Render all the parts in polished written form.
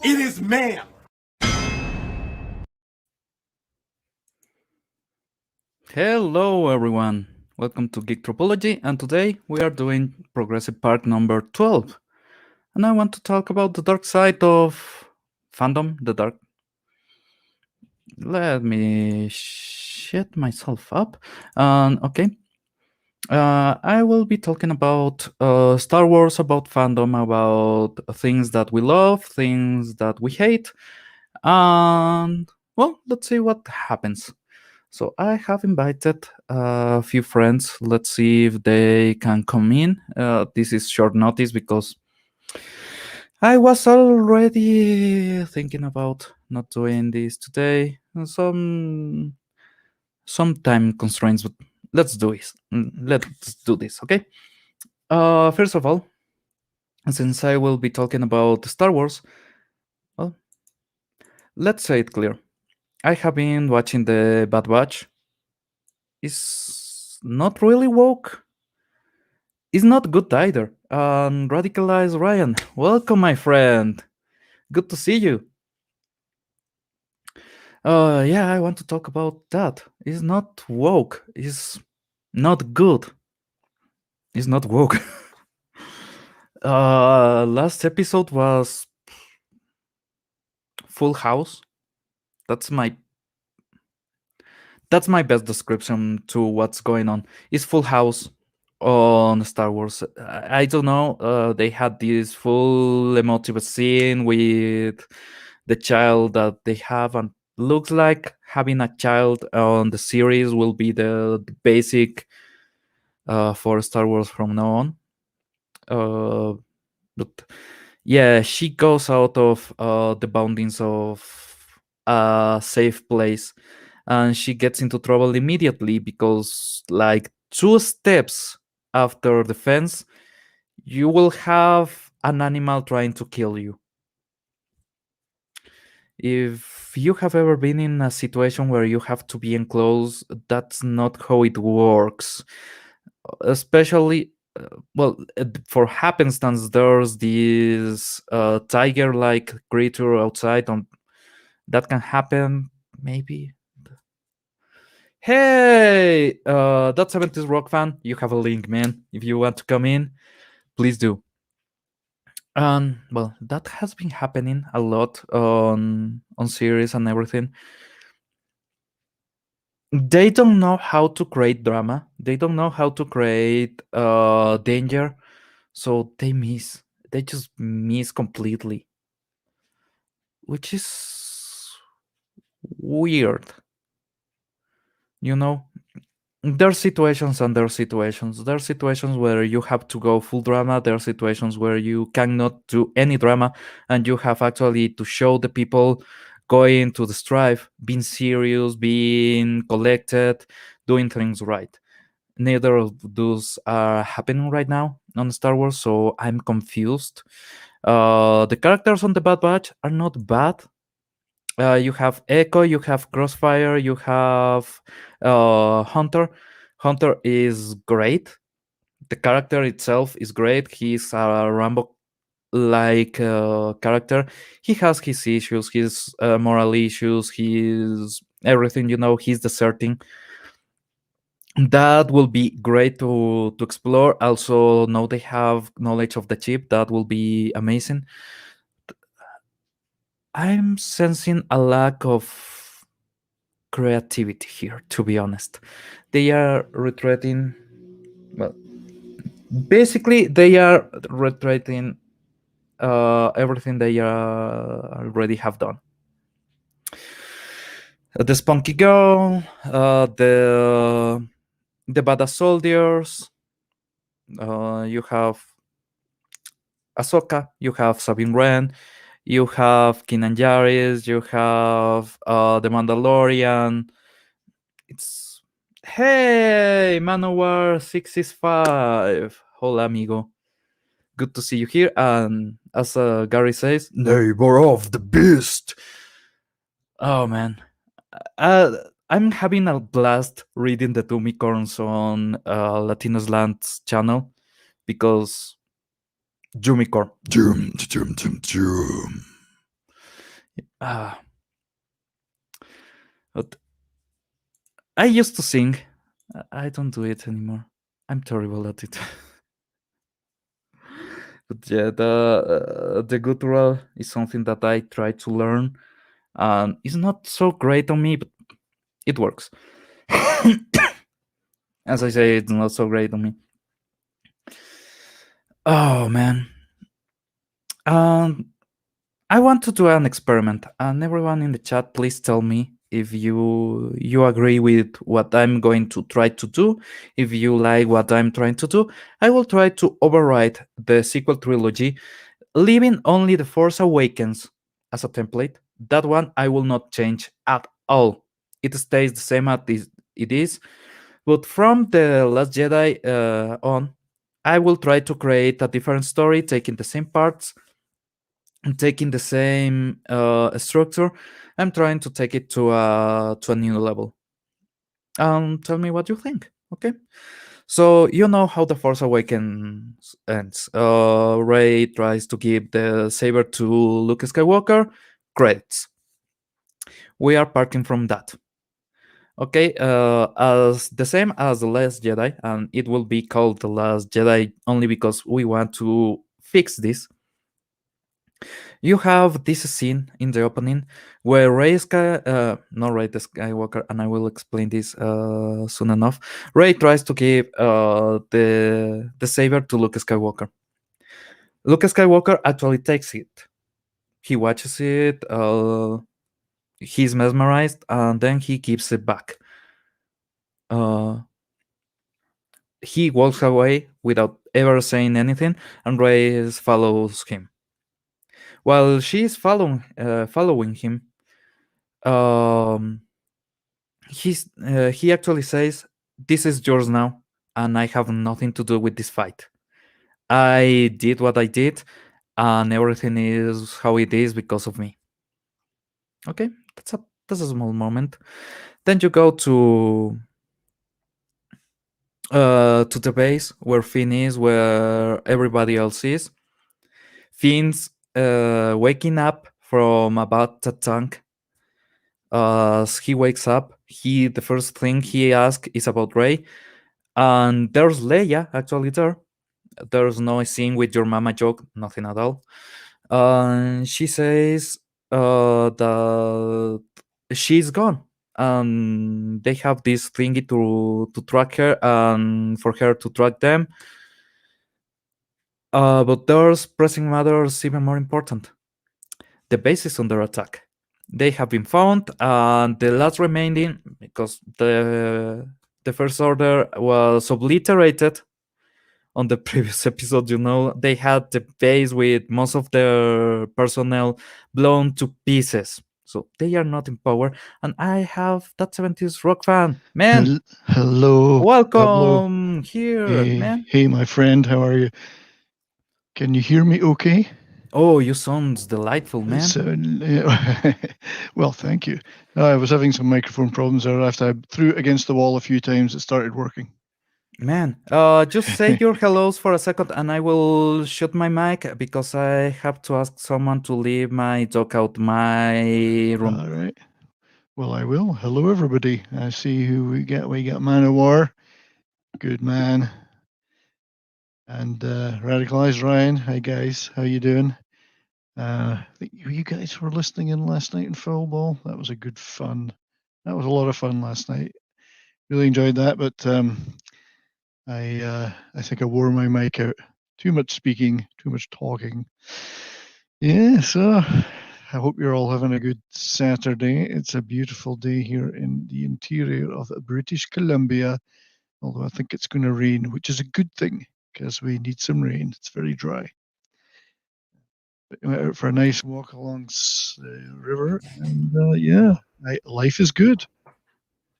It is man. Hello, everyone. Welcome to Geek Tropology, and today we are doing Progressive Part number 12. And I want to talk about the dark side of fandom, the dark. Let me shut myself up. Okay. I will be talking about Star Wars, about fandom, about things that we love, things that we hate, and well, let's see what happens. So I have invited a few friends. Let's see if they can come in. This is short notice because I was already thinking about not doing this today. Some time constraints, but let's do this. Let's do this, okay? First of all, since I will be talking about Star Wars, well, let's say it clear. I have been watching the Bad Batch. It's not really woke. It's not good either. Radicalized Ryan, welcome, my friend. Good to see you. Yeah, I want to talk about that. It's not woke. It's not good. It's not woke. Last episode was Full House. That's my that's my best description to what's going on. It's Full House on Star Wars. I don't know. They had this full emotive scene with the child that they have, and looks like having a child on the series will be the basic for Star Wars from now on. But yeah, she goes out of the boundaries of a safe place, and she gets into trouble immediately because, like, 2 steps after the fence, you will have an animal trying to kill you. If you have ever been in a situation where you have to be enclosed, that's not how it works. Especially, for happenstance, there's this tiger-like creature outside, and that can happen, maybe. Hey, that 70s rock fan, you have a link, man. If you want to come in, please do. Well, that has been happening a lot on series and everything. They don't know how to create drama. They don't know how to create danger, so they just miss completely, which is weird. You know, there are situations and there are situations. There are situations where you have to go full drama. There are situations where you cannot do any drama, and you have actually to show the people going to the strive, being serious, being collected, doing things right. Neither of those are happening right now on Star Wars, so I'm confused. The characters on the Bad Batch are not bad. You have Echo, you have Crossfire, you have Hunter. Hunter is great. The character itself is great. He's a Rambo like character. He has his issues, his moral issues, his everything, he's deserting. That will be great to explore. Also, now they have knowledge of the chip. That will be amazing. I'm sensing a lack of creativity here, to be honest. They are retreating. Well, basically, they are retreating everything they already have done. The Spunky Girl, the Badass Soldiers. You have Ahsoka. You have Sabine Wren. You have Kanan Jarrus. You have the Mandalorian. It's hey Manowar 665. Hola amigo. Good to see you here. And as Gary says, neighbor of the beast. Oh man, I'm having a blast reading the Tumicorns on Latinos Land's channel because Jumicorn. Jum. Ah, but I used to sing. I don't do it anymore. I'm terrible at it. But yeah, the guttural is something that I try to learn, and it's not so great on me, but it works. As I say, it's not so great on me. Oh man. Um, I want to do an experiment, and everyone in the chat, please tell me if you agree with what I'm going to try to do. If you like what I'm trying to do, I will try to overwrite the sequel trilogy, leaving only The Force Awakens as a template. That one I will not change at all. It stays the same as it is. But from The Last Jedi on, I will try to create a different story, taking the same parts and taking the same structure. I'm trying to take it to a new level. Tell me what you think. Okay. So you know how The Force Awakens ends. Rey tries to give the saber to Luke Skywalker. Credits. We are parting from that. Okay, as the same as The Last Jedi, and it will be called The Last Jedi only because we want to fix this. You have this scene in the opening where not Rey the Skywalker, and I will explain this soon enough. Rey tries to give the saber to Luke Skywalker. Luke Skywalker actually takes it. He watches it. He's mesmerized, and then he gives it back. He walks away without ever saying anything, and Rey follows him. While she is following him, um, he actually says, "This is yours now, and I have nothing to do with this fight. I did what I did, and everything is how it is because of me." Okay, that's a small moment. Then you go to the base where Finn is, where everybody else is. Finn's waking up from about the tank. As he wakes up, the first thing he asks is about Rey, and there's Leia actually there. There's no scene with your mama joke, nothing at all. She says that she's gone, and they have this thingy to track her and for her to track them. But there's pressing matters even more important. The base is under attack. They have been found, and the last remaining, because the First Order was obliterated on the previous episode, they had the base with most of their personnel blown to pieces. So they are not in power, and I have that 70s rock fan. Man, Hello, Pablo. welcome here, man. Hey, my friend, how are you? Can you hear me okay? Oh, you sound delightful, man. So, well, thank you. No, I was having some microphone problems there. After I threw it against the wall a few times, it started working. Man, just say your hellos for a second and I will shut my mic because I have to ask someone to leave my dog out my room. All right. Well, I will. Hello, everybody. I see who we got. We got Man of War. Good man. And Radicalized Ryan. Hi, guys. How you doing? I think you guys were listening in last night in Foul Ball. That was a good fun. That was a lot of fun last night. Really enjoyed that, but I think I wore my mic out. Too much speaking, too much talking. Yeah, so I hope you're all having a good Saturday. It's a beautiful day here in the interior of British Columbia, although I think it's going to rain, which is a good thing because we need some rain. It's very dry. But we went out for a nice walk along the river, and life is good.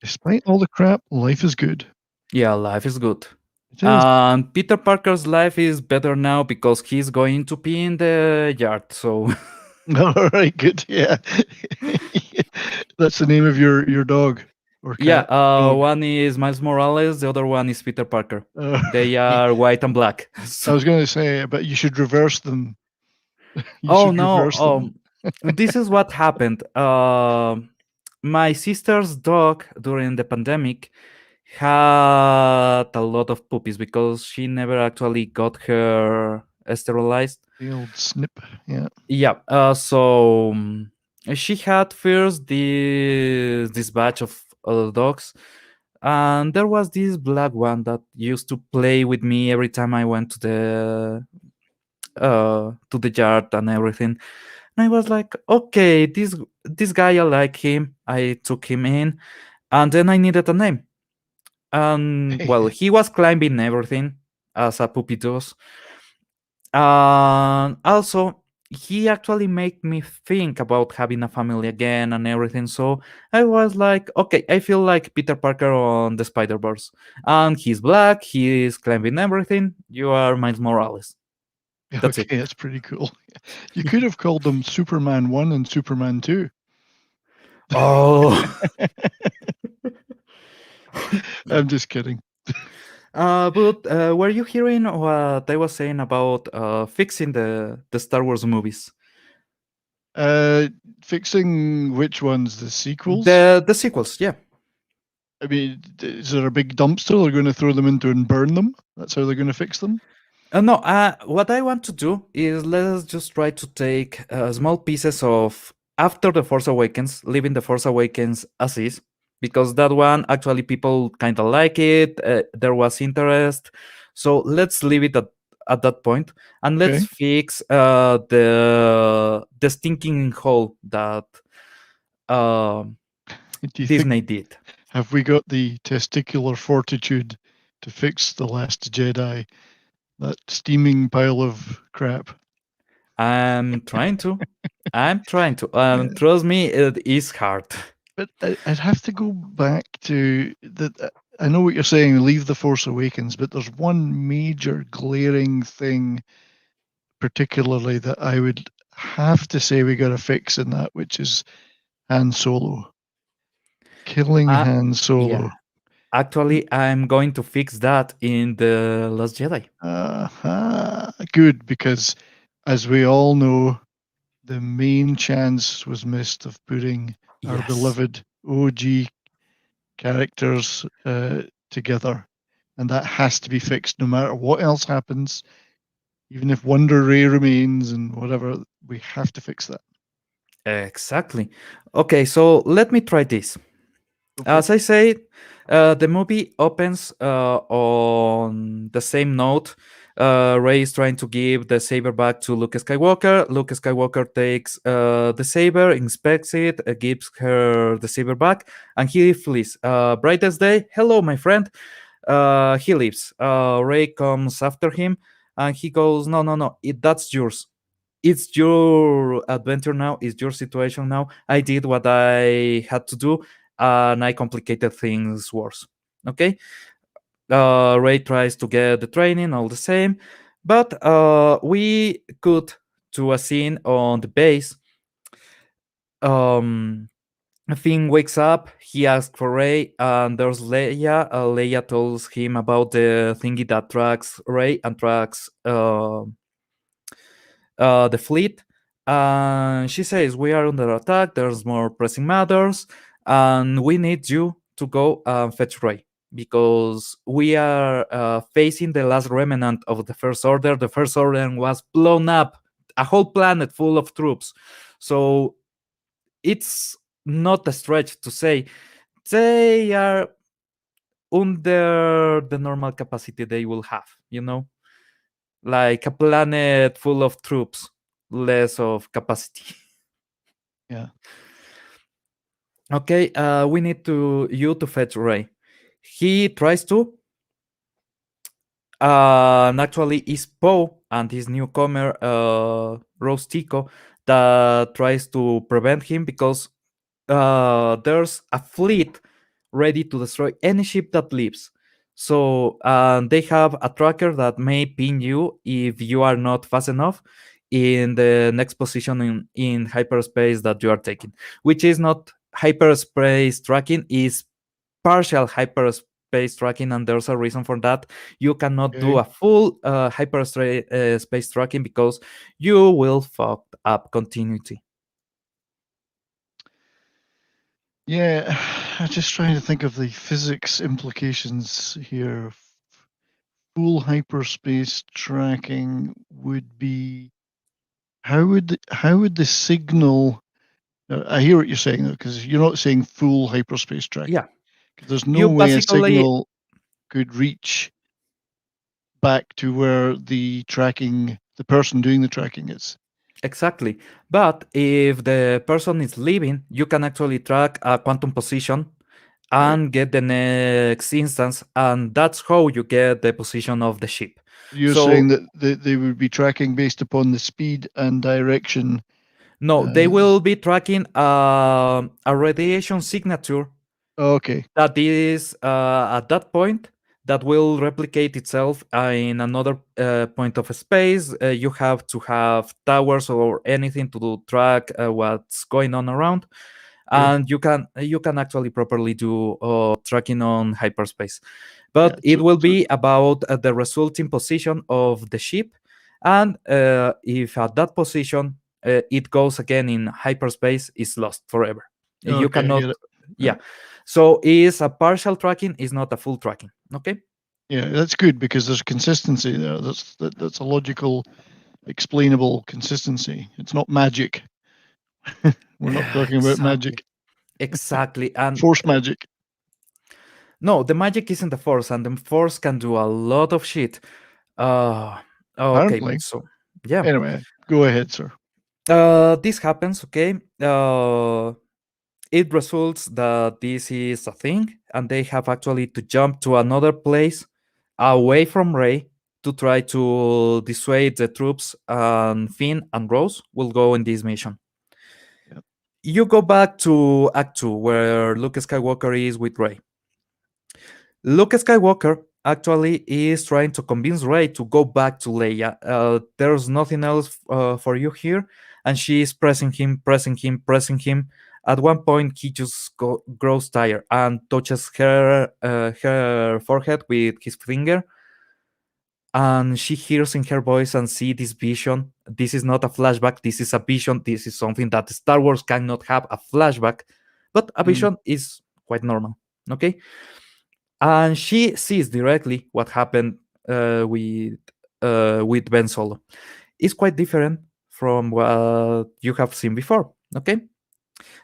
Despite all the crap, life is good. Yeah, life is good. It is. And Peter Parker's life is better now because he's going to pee in the yard. So All right, good. Yeah, that's the name of your dog or cat. yeah, Dog. one is Miles Morales, the other one is Peter Parker. They Yeah. are white and black. I was going to say, but you should reverse them. You Oh should no! reverse them. This is what happened. My sister's dog during the pandemic had a lot of puppies because she never actually got her sterilized. The old snip. Yeah. Yeah. She had first this batch of dogs, and there was this black one that used to play with me every time I went to the yard and everything. And I was like, okay, this guy, I like him. I took him in, and then I needed a name. And well, he was climbing everything as a puppy does. And also, he actually made me think about having a family again and everything. So I was like, okay, I feel like Peter Parker on the Spider Verse, and he's black. He's climbing everything. You are Miles Morales. That's it. Okay, that's pretty cool. You could have called them Superman 1 and Superman 2. Oh. I'm just kidding. But were you hearing what I was saying about fixing the Star Wars movies? Uh, Fixing which ones? The sequels? The sequels, yeah. I mean, is there a big dumpster they're going to throw them into and burn them? That's how they're going to fix them? No, what I want to do is let's just try to take small pieces of after the Force Awakens, leaving the Force Awakens as is, because that one actually people kind of like it. There was interest, so let's leave it at that point, and let's Okay. fix the stinking hole that uh, Do you think, Disney did. have we got the testicular fortitude to fix The Last Jedi? That steaming pile of crap. I'm trying to. I'm trying to. Yeah. Trust me, it is hard. But I'd have to go back to the. I know what you're saying, leave The Force Awakens, but there's one major glaring thing, particularly that I would have to say we got to fix in that, which is Han Solo. Killing Uh, Han yeah. Solo. Actually, I'm going to fix that in the Last Jedi. Good, because as we all know, the main chance was missed of putting our Yes. beloved OG characters together. And that has to be fixed no matter what else happens. Even if Wonder Ray remains and whatever, we have to fix that. Exactly. Okay, so let me try this. Go for it. As I said, the movie opens on the same note. Rey is trying to give the saber back to Luke Skywalker. Luke Skywalker takes the saber, inspects it, gives her the saber back, and he flees. Brightest day. Hello, my friend. He leaves. Rey comes after him, and he goes, "No, no, no. That's yours. It's your adventure now. It's your situation now. I did what I had to do, and I complicated things worse." Okay. Ray tries to get the training all the same, but we cut to a scene on the base. Um, Finn wakes up. He asks for Ray, and there's Leia. Leia tells him about the thingy that tracks Ray and tracks the fleet. And she says, "We are under attack. There's more pressing matters, and we need you to go and fetch Ray because we are facing the last remnant of the First Order. The First Order was blown up, a whole planet full of troops. So it's not a stretch to say they are under the normal capacity they will have, like a planet full of troops, less of capacity." Yeah. Okay, we need you to fetch Ray. He tries to, and actually it's Poe and his newcomer, Rose Tico, that tries to prevent him because there's a fleet ready to destroy any ship that leaves. So they have a tracker that may ping you if you are not fast enough in the next position in hyperspace that you are taking, which is not hyperspace tracking, is partial hyperspace tracking, and there's a reason for that. You cannot do Okay. a full hyperspace tracking because you will fuck up continuity. Yeah, I'm just trying to think of the physics implications here. Full hyperspace tracking would be how would the signal? I hear what you're saying though, because you're not saying full hyperspace tracking. Yeah, Because there's no you way a basically signal could reach back to where the person doing the tracking is. exactly. But if the person is leaving, you can actually track a quantum position Right. and get the next instance, and that's how you get the position of the ship. You're saying So that they would be tracking based upon the speed and direction. no, they Uh, will be tracking a radiation signature okay. that is at that point that will replicate itself in another point of space. You have to have towers or anything to track what's going on around, Okay. and you can actually properly do tracking on hyperspace. Yeah. But it So, will so be about the resulting position of the ship, and if at that position it goes again in hyperspace, is lost forever. You okay, I cannot, get it. yeah. Right. So is a partial tracking, is not a full tracking. Okay. Yeah, that's good because there's consistency there. That's a logical, explainable consistency. It's not magic. We're not talking about Exactly. magic, Exactly. And force magic. no, the magic isn't the force, and the force can do a lot of shit. Uh, okay, Apparently. so yeah. Anyway, go ahead, sir. This happens, okay? It results that this is a thing, and they have actually to jump to another place away from Ray to try to dissuade the troops, and Finn and Rose will go in this mission. Yeah. You go back to Act 2, where Luke Skywalker is with Ray. Luke Skywalker actually is trying to convince Rey to go back to Leia. There's nothing else for you here, and she is pressing him, pressing him, pressing him. At one point, he just grows tired and touches her forehead with his finger, and she hears in her voice and see this vision. This is not a flashback. This is a vision. This is something that Star Wars cannot have a flashback, but a Mm, vision is quite normal. Okay, and she sees directly what happened with Ben Solo. It's quite different from what you have seen before. Okay,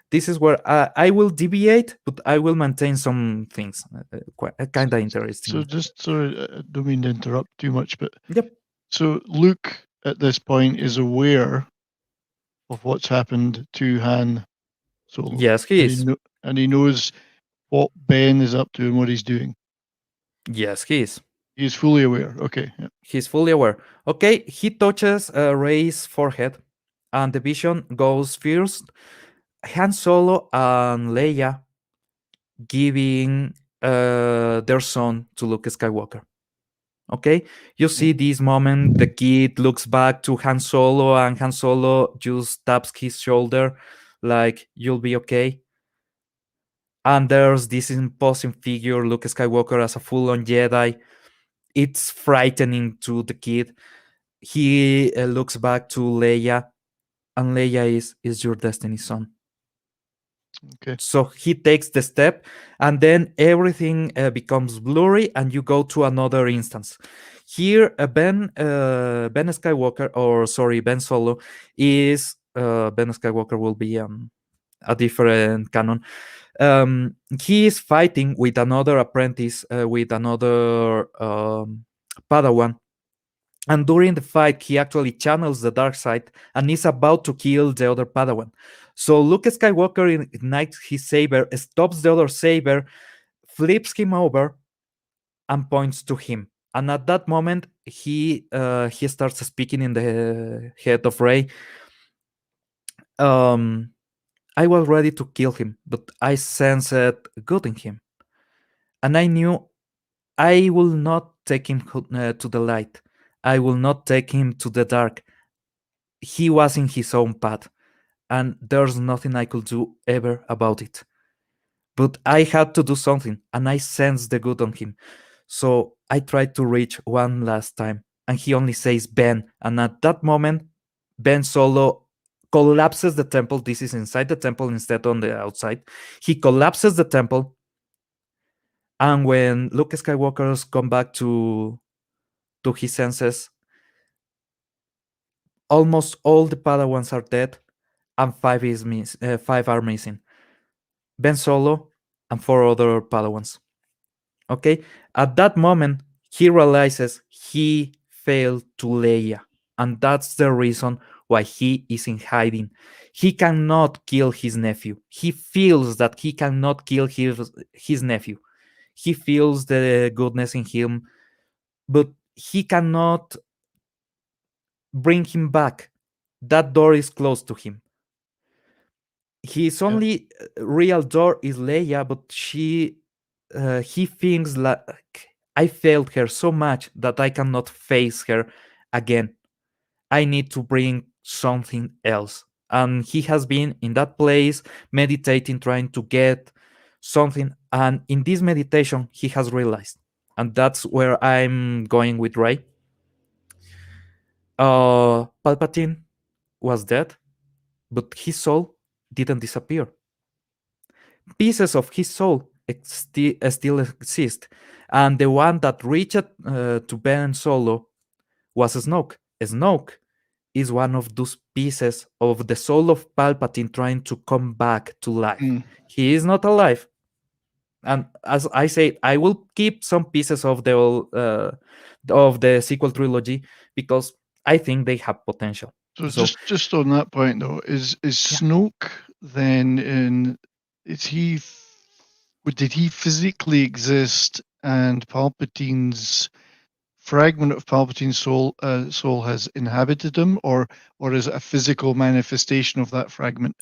this is where I will deviate, but I will maintain some things quite So, kind of so interesting. just sorry, I don't mean to interrupt too much, but Yep. so Luke at this point is aware of what's happened to Han Solo, Yes, he and is. and he knows what Ben is up to and what he's doing. Yes, he is. He is fully aware. Okay. Yeah. He's fully aware. Okay, he touches Rey's forehead, and the vision goes first. Han Solo and Leia giving their son to Luke Skywalker. Okay, you Yeah. see this moment. The kid looks back to Han Solo, and Han Solo just taps his shoulder, like "You'll be okay." And there's this imposing figure, Luke Skywalker, as a full-on Jedi. It's frightening to the kid. He looks back to Leia, and Leia is your destiny, son. Okay. So he takes the step, and then everything becomes blurry, and you go to another instance. Here, Ben Skywalker, or sorry, Ben Solo, is Ben Skywalker will be a different canon. He is fighting with another apprentice, with another Padawan, and during the fight, he actually channels the dark side and is about to kill the other Padawan. So Luke Skywalker ignites his saber, stops the other saber, flips him over, and points to him. And at that moment, he starts speaking in the head of Rey. Um, I was ready to kill him, but I sensed good in him, and I knew I will not take him to the light. I will not take him to the dark. He was in his own path, and there's nothing I could do ever about it. But I had to do something, and I sensed the good on him. So I tried to reach one last time, and he only says Ben. And at that moment, Ben Solo collapses the temple. This is inside the temple instead on the outside. He collapses the temple, and when Luke Skywalker's come back to his senses, almost all the Padawans are dead, and five are missing. Ben Solo and four other Padawans. Okay, at that moment he realizes he failed to Leia, and that's the reason why he is in hiding. He cannot kill his nephew. He feels that he cannot kill his nephew. He feels the goodness in him, but he cannot bring him back. That door is closed to him. His Yeah. only real door is Leia, but he thinks like I failed her so much that I cannot face her again. I need to bring something else. And he has been in that place meditating, trying to get something. And in this meditation, he has realized, and that's where I'm going with Ray. Palpatine was dead, but his soul didn't disappear. Pieces of his soul still exist, and the one that reached to Ben Solo was Snoke. Snoke is one of those pieces of the soul of Palpatine trying to come back to life. Mm. He is not alive, and as I said, I will keep some pieces of the sequel trilogy because I think they have potential. So So just on that point though, is yeah, Snoke then in? Is he? Did he physically exist, and Palpatine's fragment of Palpatine's soul has inhabited him, or is it a physical manifestation of that fragment?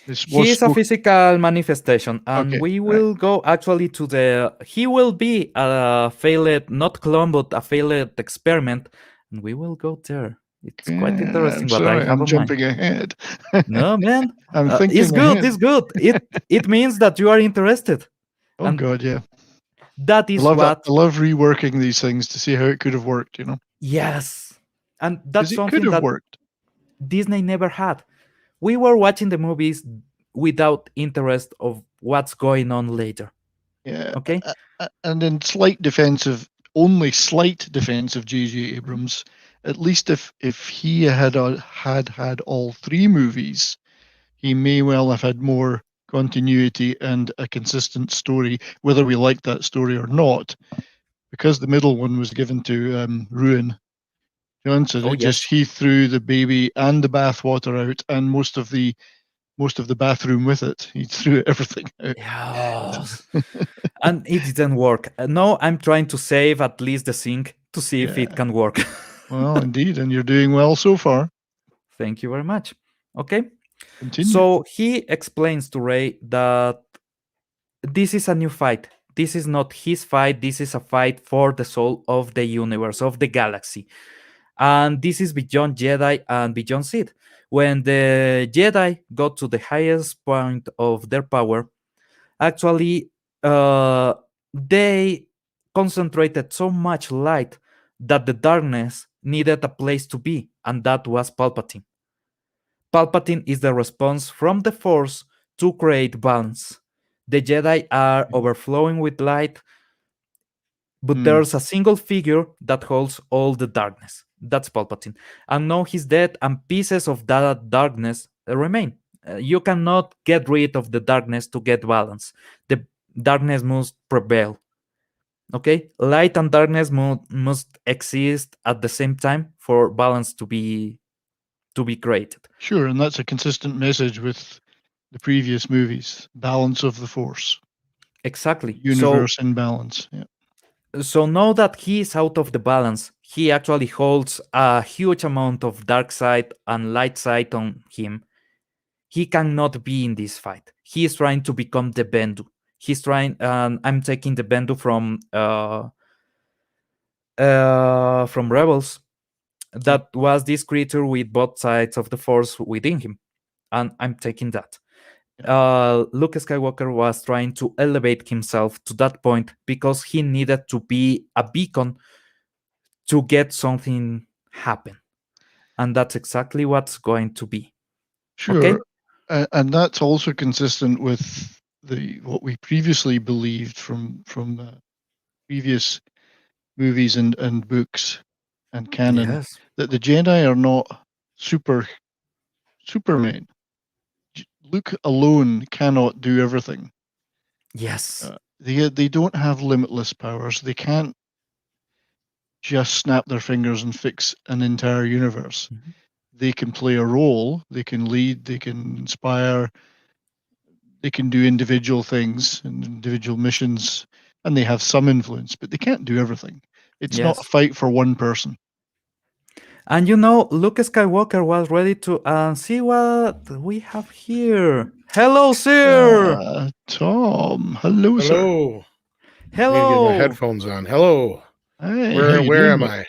This he was is a spoken. physical manifestation, and Okay, we right. will go actually to the. He will be a failed, not clone, but a failed experiment, and we will go there. It's quite Okay, interesting I'm what I sorry, have I'm on mind. jumping ahead. No, man, I'm it's thinking good. ahead. It's good. It means that you are interested, Oh and God, yeah. that I is love it. what. I love reworking these things to see how it could have worked. Yes, and Because that's it could something have that worked. Disney never had. We were watching the movies without interest of what's going on later. Yeah, Okay. and in only slight defense of J.J. Abrams, at least if he had all three movies, he may well have had more continuity and a consistent story, whether we liked that story or not. Because the middle one was given to Ruin Johnson, Oh it just yes. he threw the baby and the bathwater out, and most of the bathroom with it. He threw everything out. Yes. And it didn't work. No, I'm trying to save at least the sink to see if it Yeah, can work. well, indeed, and you're doing well so far. Thank you very much. Okay. Continue. So he explains to Ray that this is a new fight. This is not his fight. This is a fight for the soul of the universe, of the galaxy. And this is beyond Jedi and beyond Sith. When the Jedi got to the highest point of their power, actually, uh, they concentrated so much light that the darkness needed a place to be, and that was Palpatine. Palpatine is the response from the Force to create balance. The Jedi are overflowing with light, but Hmm. there's a single figure that holds all the darkness. That's Palpatine. And now he's dead, and pieces of that darkness remain. You cannot get rid of the darkness to get balance. The darkness must prevail. Okay, light and darkness must exist at the same time for balance to be created. Sure, and that's a consistent message with the previous movies. Balance of the Force, Exactly. universe in balance. Yeah. So now that he is out of the balance, he actually holds a huge amount of dark side and light side on him. He cannot be in this fight. He is trying to become the Bendu. He's trying. I'm taking the Bendu from Rebels. Yep. That was this creature with both sides of the Force within him, and I'm taking that. Yep. Luke Skywalker was trying to elevate himself to that point because he needed to be a beacon to get something happen, and that's exactly what's going to be. Sure. Okay. And that's also consistent with the what we previously believed from previous movies and books and canon, Yes. that the Jedi are not supermen. Luke alone cannot do everything. Yes. They don't have limitless powers. They can't just snap their fingers and fix an entire universe. Mhm. They can play a role. They can lead. They can inspire. They can do individual things and individual missions, and they have some influence, but they can't do everything. It's not a Yes. fight for one person. And Luke Skywalker was ready to see what we have here. Hello, sir. Tom, hello, sir. Hello. I need to get my Hello. headphones on. Hello. Hey, how Where you where doing, am bud?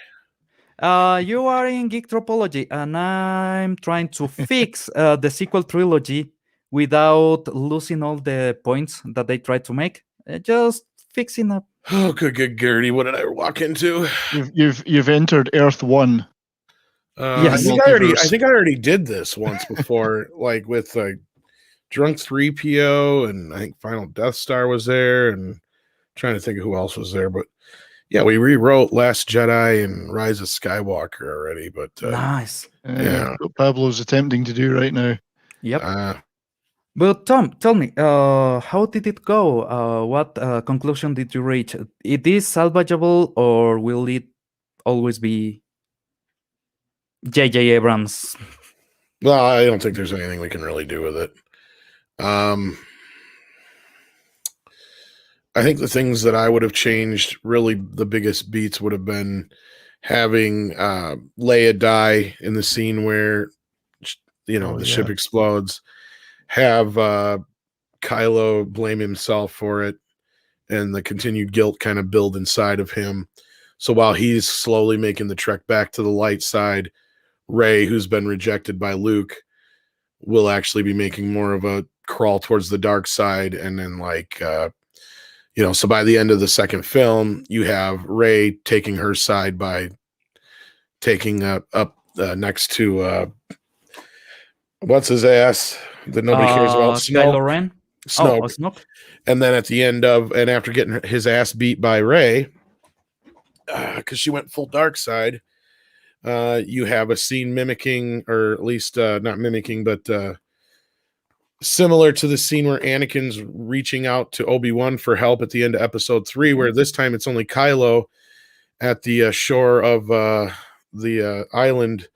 I? You are in Geek Tropology, and I'm trying to fix the sequel trilogy without losing all the points that they tried to make. Just fixing up. Oh, good Gertie. What did I walk into? You've entered Earth One in I the Yes. think I already I multiverse. think I already did this once before, like with Drunk 3PO, and I think Final Death Star was there, and trying to think of who else was there, but yeah, we rewrote Last Jedi and Rise of Skywalker already, but Nice. yeah. What Pablo's attempting to do right now. Yep. Uh But Tom, tell me, how did it go? What conclusion did you reach? It is salvageable, or will it always be J.J. Abrams? well, I don't think there's anything we can really do with it. I think the things that I would have changed, really the biggest beats would have been having Leia die in the scene where Oh the yeah. ship explodes, have Kylo blame himself for it, and the continued guilt kind of build inside of him. So while he's slowly making the trek back to the light side, Rey, who's been rejected by Luke, will actually be making more of a crawl towards the dark side, and then so by the end of the second film, you have Rey taking her side by taking up next to what's his ass that nobody cares about, Kylo Snoke. Ren? Oh, Snoke. Snoke? And then at the end of, and after getting his ass beat by Rey, because she went full dark side, you have a scene mimicking, or at least not mimicking, but similar to the scene where Anakin's reaching out to Obi-Wan for help at the end of episode 3, where this time it's only Kylo at the shore of the island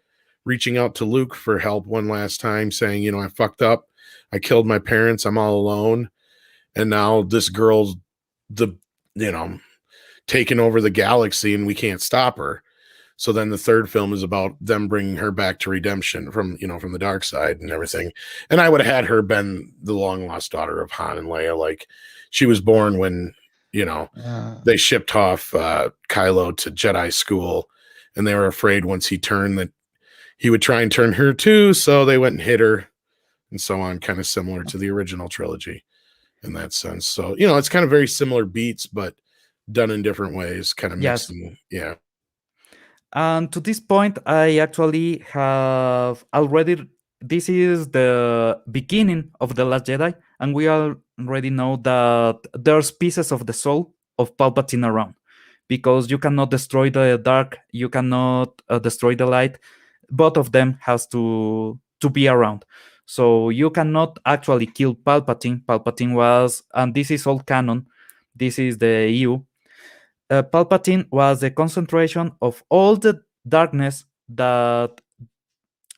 reaching out to Luke for help one last time, saying, I fucked up. I killed my parents. I'm all alone. And now this girl's taking over the galaxy and we can't stop her. So then the third film is about them bringing her back to redemption from the dark side and everything. And I would have had her been the long lost daughter of Han and Leia. Like, she was born when, they shipped off Kylo to Jedi school, and they were afraid once he turned that he would try and turn her too. So they went and hit her and so on, kind of similar to the original trilogy in that sense. So, it's kind of very similar beats, but done in different ways, kind of Yes. mixing. Yeah. And to this point, I actually have already. This is the beginning of The Last Jedi, and we already know that there's pieces of the soul of Palpatine around, because you cannot destroy the dark, you cannot destroy the light. Both of them has to be around. So you cannot actually kill Palpatine. Palpatine was, and this is all canon. This is the EU. Palpatine was the concentration of all the darkness that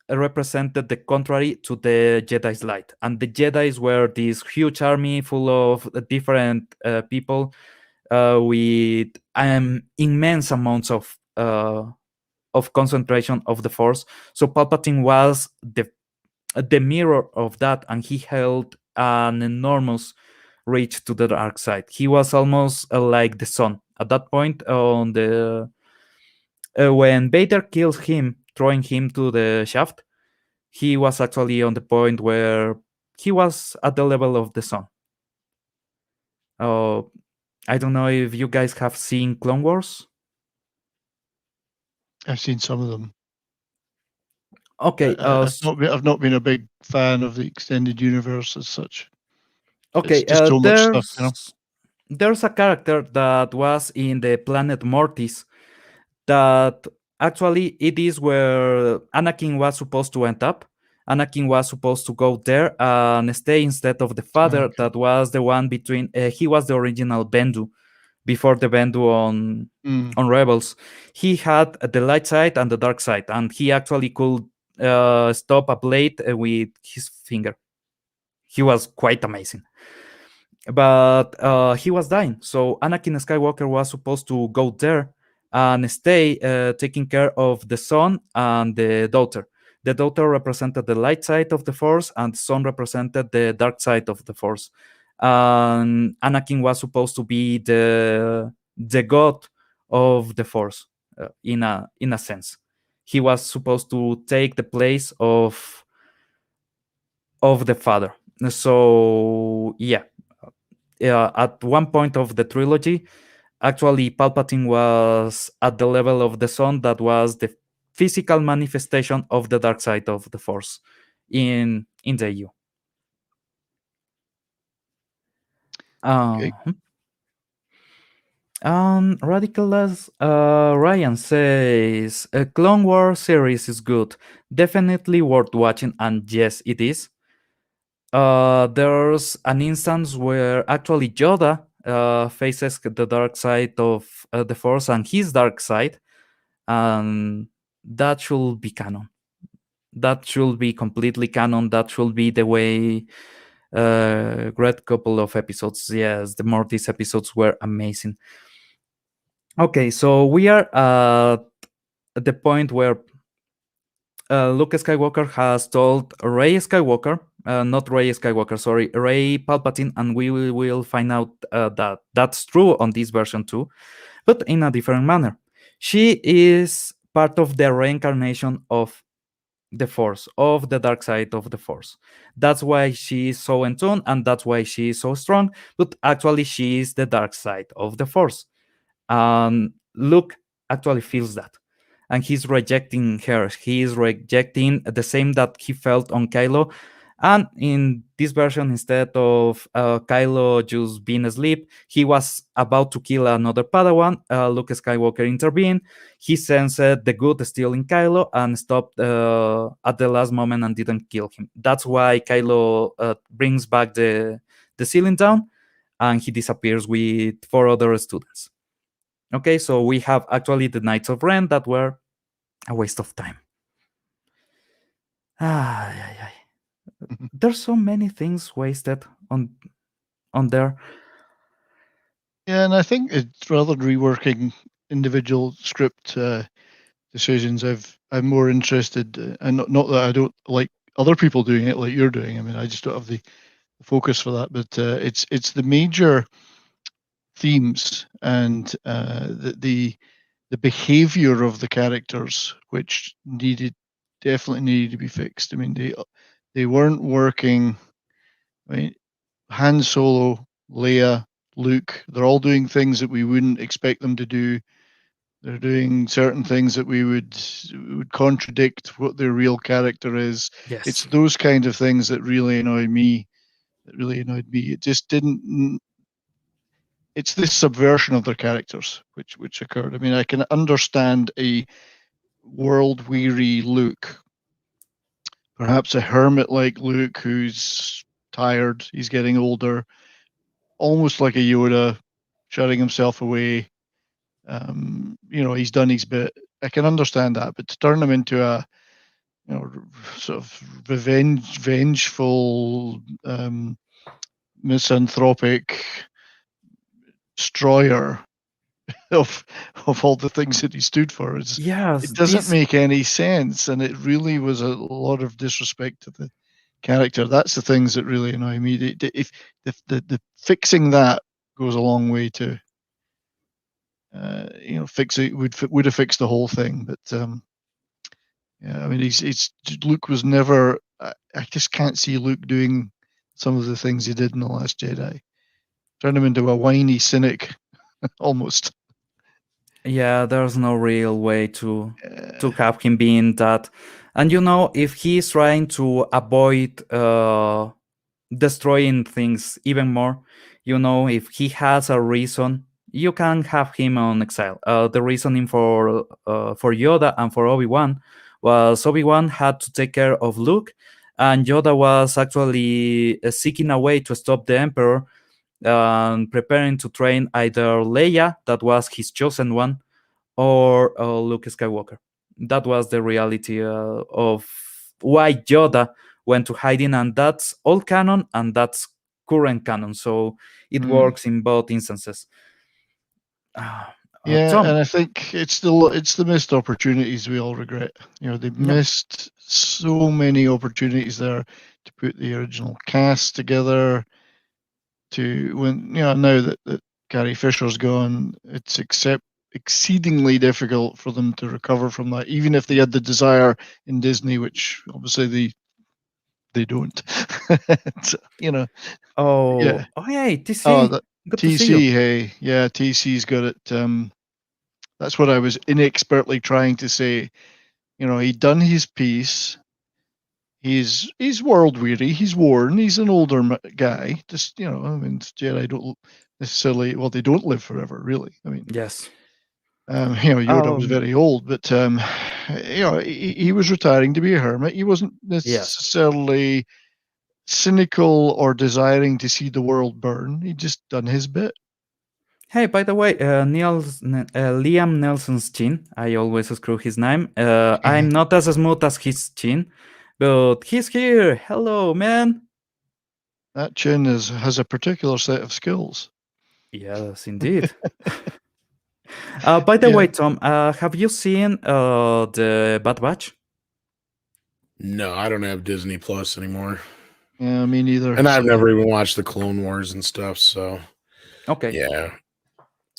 represented the contrary to the Jedi's light. And the Jedi's were this huge army full of different people with immense amounts of concentration of the Force. So Palpatine was the mirror of that, and he held an enormous reach to the dark side. He was almost like the sun at that point. On the when Vader kills him, throwing him to the shaft, he was actually on the point where he was at the level of the sun. Uh, I don't know if you guys have seen Clone Wars. I've seen some of them. Okay, I've not been a big fan of the extended universe as such. okay. It's just so much stuff, you know. There's a character that was in the planet Mortis that actually it is where Anakin was supposed to end up. Anakin was supposed to go there and stay instead of the father Okay. that was the one between. He was the original Bendu before the Bendu Mm. on Rebels. He had the light side and the dark side, and he actually could stop a blade with his finger. He was quite amazing. But he was dying, so Anakin Skywalker was supposed to go there and stay taking care of the son and the daughter. The daughter represented the light side of the Force, and the son represented the dark side of the Force. And Anakin was supposed to be the god of the Force, in a sense. He was supposed to take the place of the father. So yeah, at one point of the trilogy, actually Palpatine was at the level of the sun that was the physical manifestation of the dark side of the Force in the EU. Okay. Radicalist Ryan says a Clone Wars series is good, definitely worth watching, and yes, it is. There's an instance where actually Yoda faces the dark side of the Force and his dark side, and that should be canon. That should be completely canon. That should be the way. Great couple of episodes. Yes, the Mortis episodes were amazing. Okay, so we are at the point where Luke Skywalker has told Rey Skywalker, not Rey Skywalker, sorry, Rey Palpatine, and we will find out that that's true on this version too, but in a different manner. She is part of the reincarnation of the Force, of the dark side of the Force. That's why she is so in tune, and that's why she is so strong, but actually she is the dark side of the Force. Luke actually feels that, and he's rejecting her. He is rejecting the same that he felt on Kylo. And in this version, instead of Kylo just being asleep, he was about to kill another Padawan. Luke Skywalker intervened. He sensed the good still in Kylo and stopped at the last moment and didn't kill him. That's why Kylo brings back the ceiling down, and he disappears with 4 other students. Okay, so we have actually the Knights of Ren that were a waste of time. There's so many things wasted on there. Yeah, and I think it's rather than reworking individual script decisions, I'm more interested, and not that I don't like other people doing it like you're doing. I mean, I just don't have the focus for that. But it's the major themes and the behavior of the characters which definitely needed to be fixed. I mean, they weren't working. I mean, Han Solo, Leia, Luke, they're all doing things that we wouldn't expect them to do. They're doing certain things that would contradict what their real character is. Yes. It's those kind of things that really annoy me. It just didn't. It's this subversion of their characters which occurred. I mean, I can understand a world weary Luke, perhaps a hermit like Luke who's tired, he's getting older, almost like a Yoda, shutting himself away. He's done his bit. I can understand that, but to turn him into a sort of vengeful, misanthropic destroyer of all the things that he stood for, it doesn't make any sense, and it really was a lot of disrespect to the character. That's the things that really annoy me. If the fixing that goes a long way to fix it, would have fixed the whole thing. But yeah, I mean, Luke was never. I just can't see Luke doing some of the things he did in The Last Jedi. Turn him into a whiny cynic, almost. Yeah, there's no real way to have him being that. And if he's trying to avoid destroying things even more, if he has a reason, you can have him on exile. The reasoning for Yoda and for Obi-Wan was Obi-Wan had to take care of Luke, and Yoda was actually seeking a way to stop the Emperor and preparing to train either Leia, that was his chosen one, or Luke Skywalker. That was the reality of why Yoda went to hiding, and that's old canon and that's current canon. So it Mm. works in both instances. Uh, Yeah, Tom, and I think it's the missed opportunities we all regret. They yeah, missed so many opportunities there to put the original cast together. Now that Carrie Fisher's gone, it's exceedingly difficult for them to recover from that, even if they had the desire in Disney, which obviously they don't. So, yeah. hey, Oh, TC, that good to see you. TC, hey, yeah, TC's got it. That's what I was inexpertly trying to say. He'd done his piece. He's world weary. He's worn. He's an older guy. Just I mean, Jedi don't necessarily. Well, they don't live forever, really. I mean, Yes. Yoda was Um, very old, but he was retiring to be a hermit. He wasn't yes. necessarily cynical or desiring to see the world burn. He just done his bit. Hey, by the way, Liam Nelson's chin. I always screw his name. I'm not as smooth as his chin, but he's here. Hello, man. That chin has a particular set of skills. Yes, indeed. By the Yeah. way, Tom, have you seen the Bad Batch? No, I don't have Disney Plus anymore. Yeah, me neither. And I've So never even watched the Clone Wars and stuff, so Okay. yeah.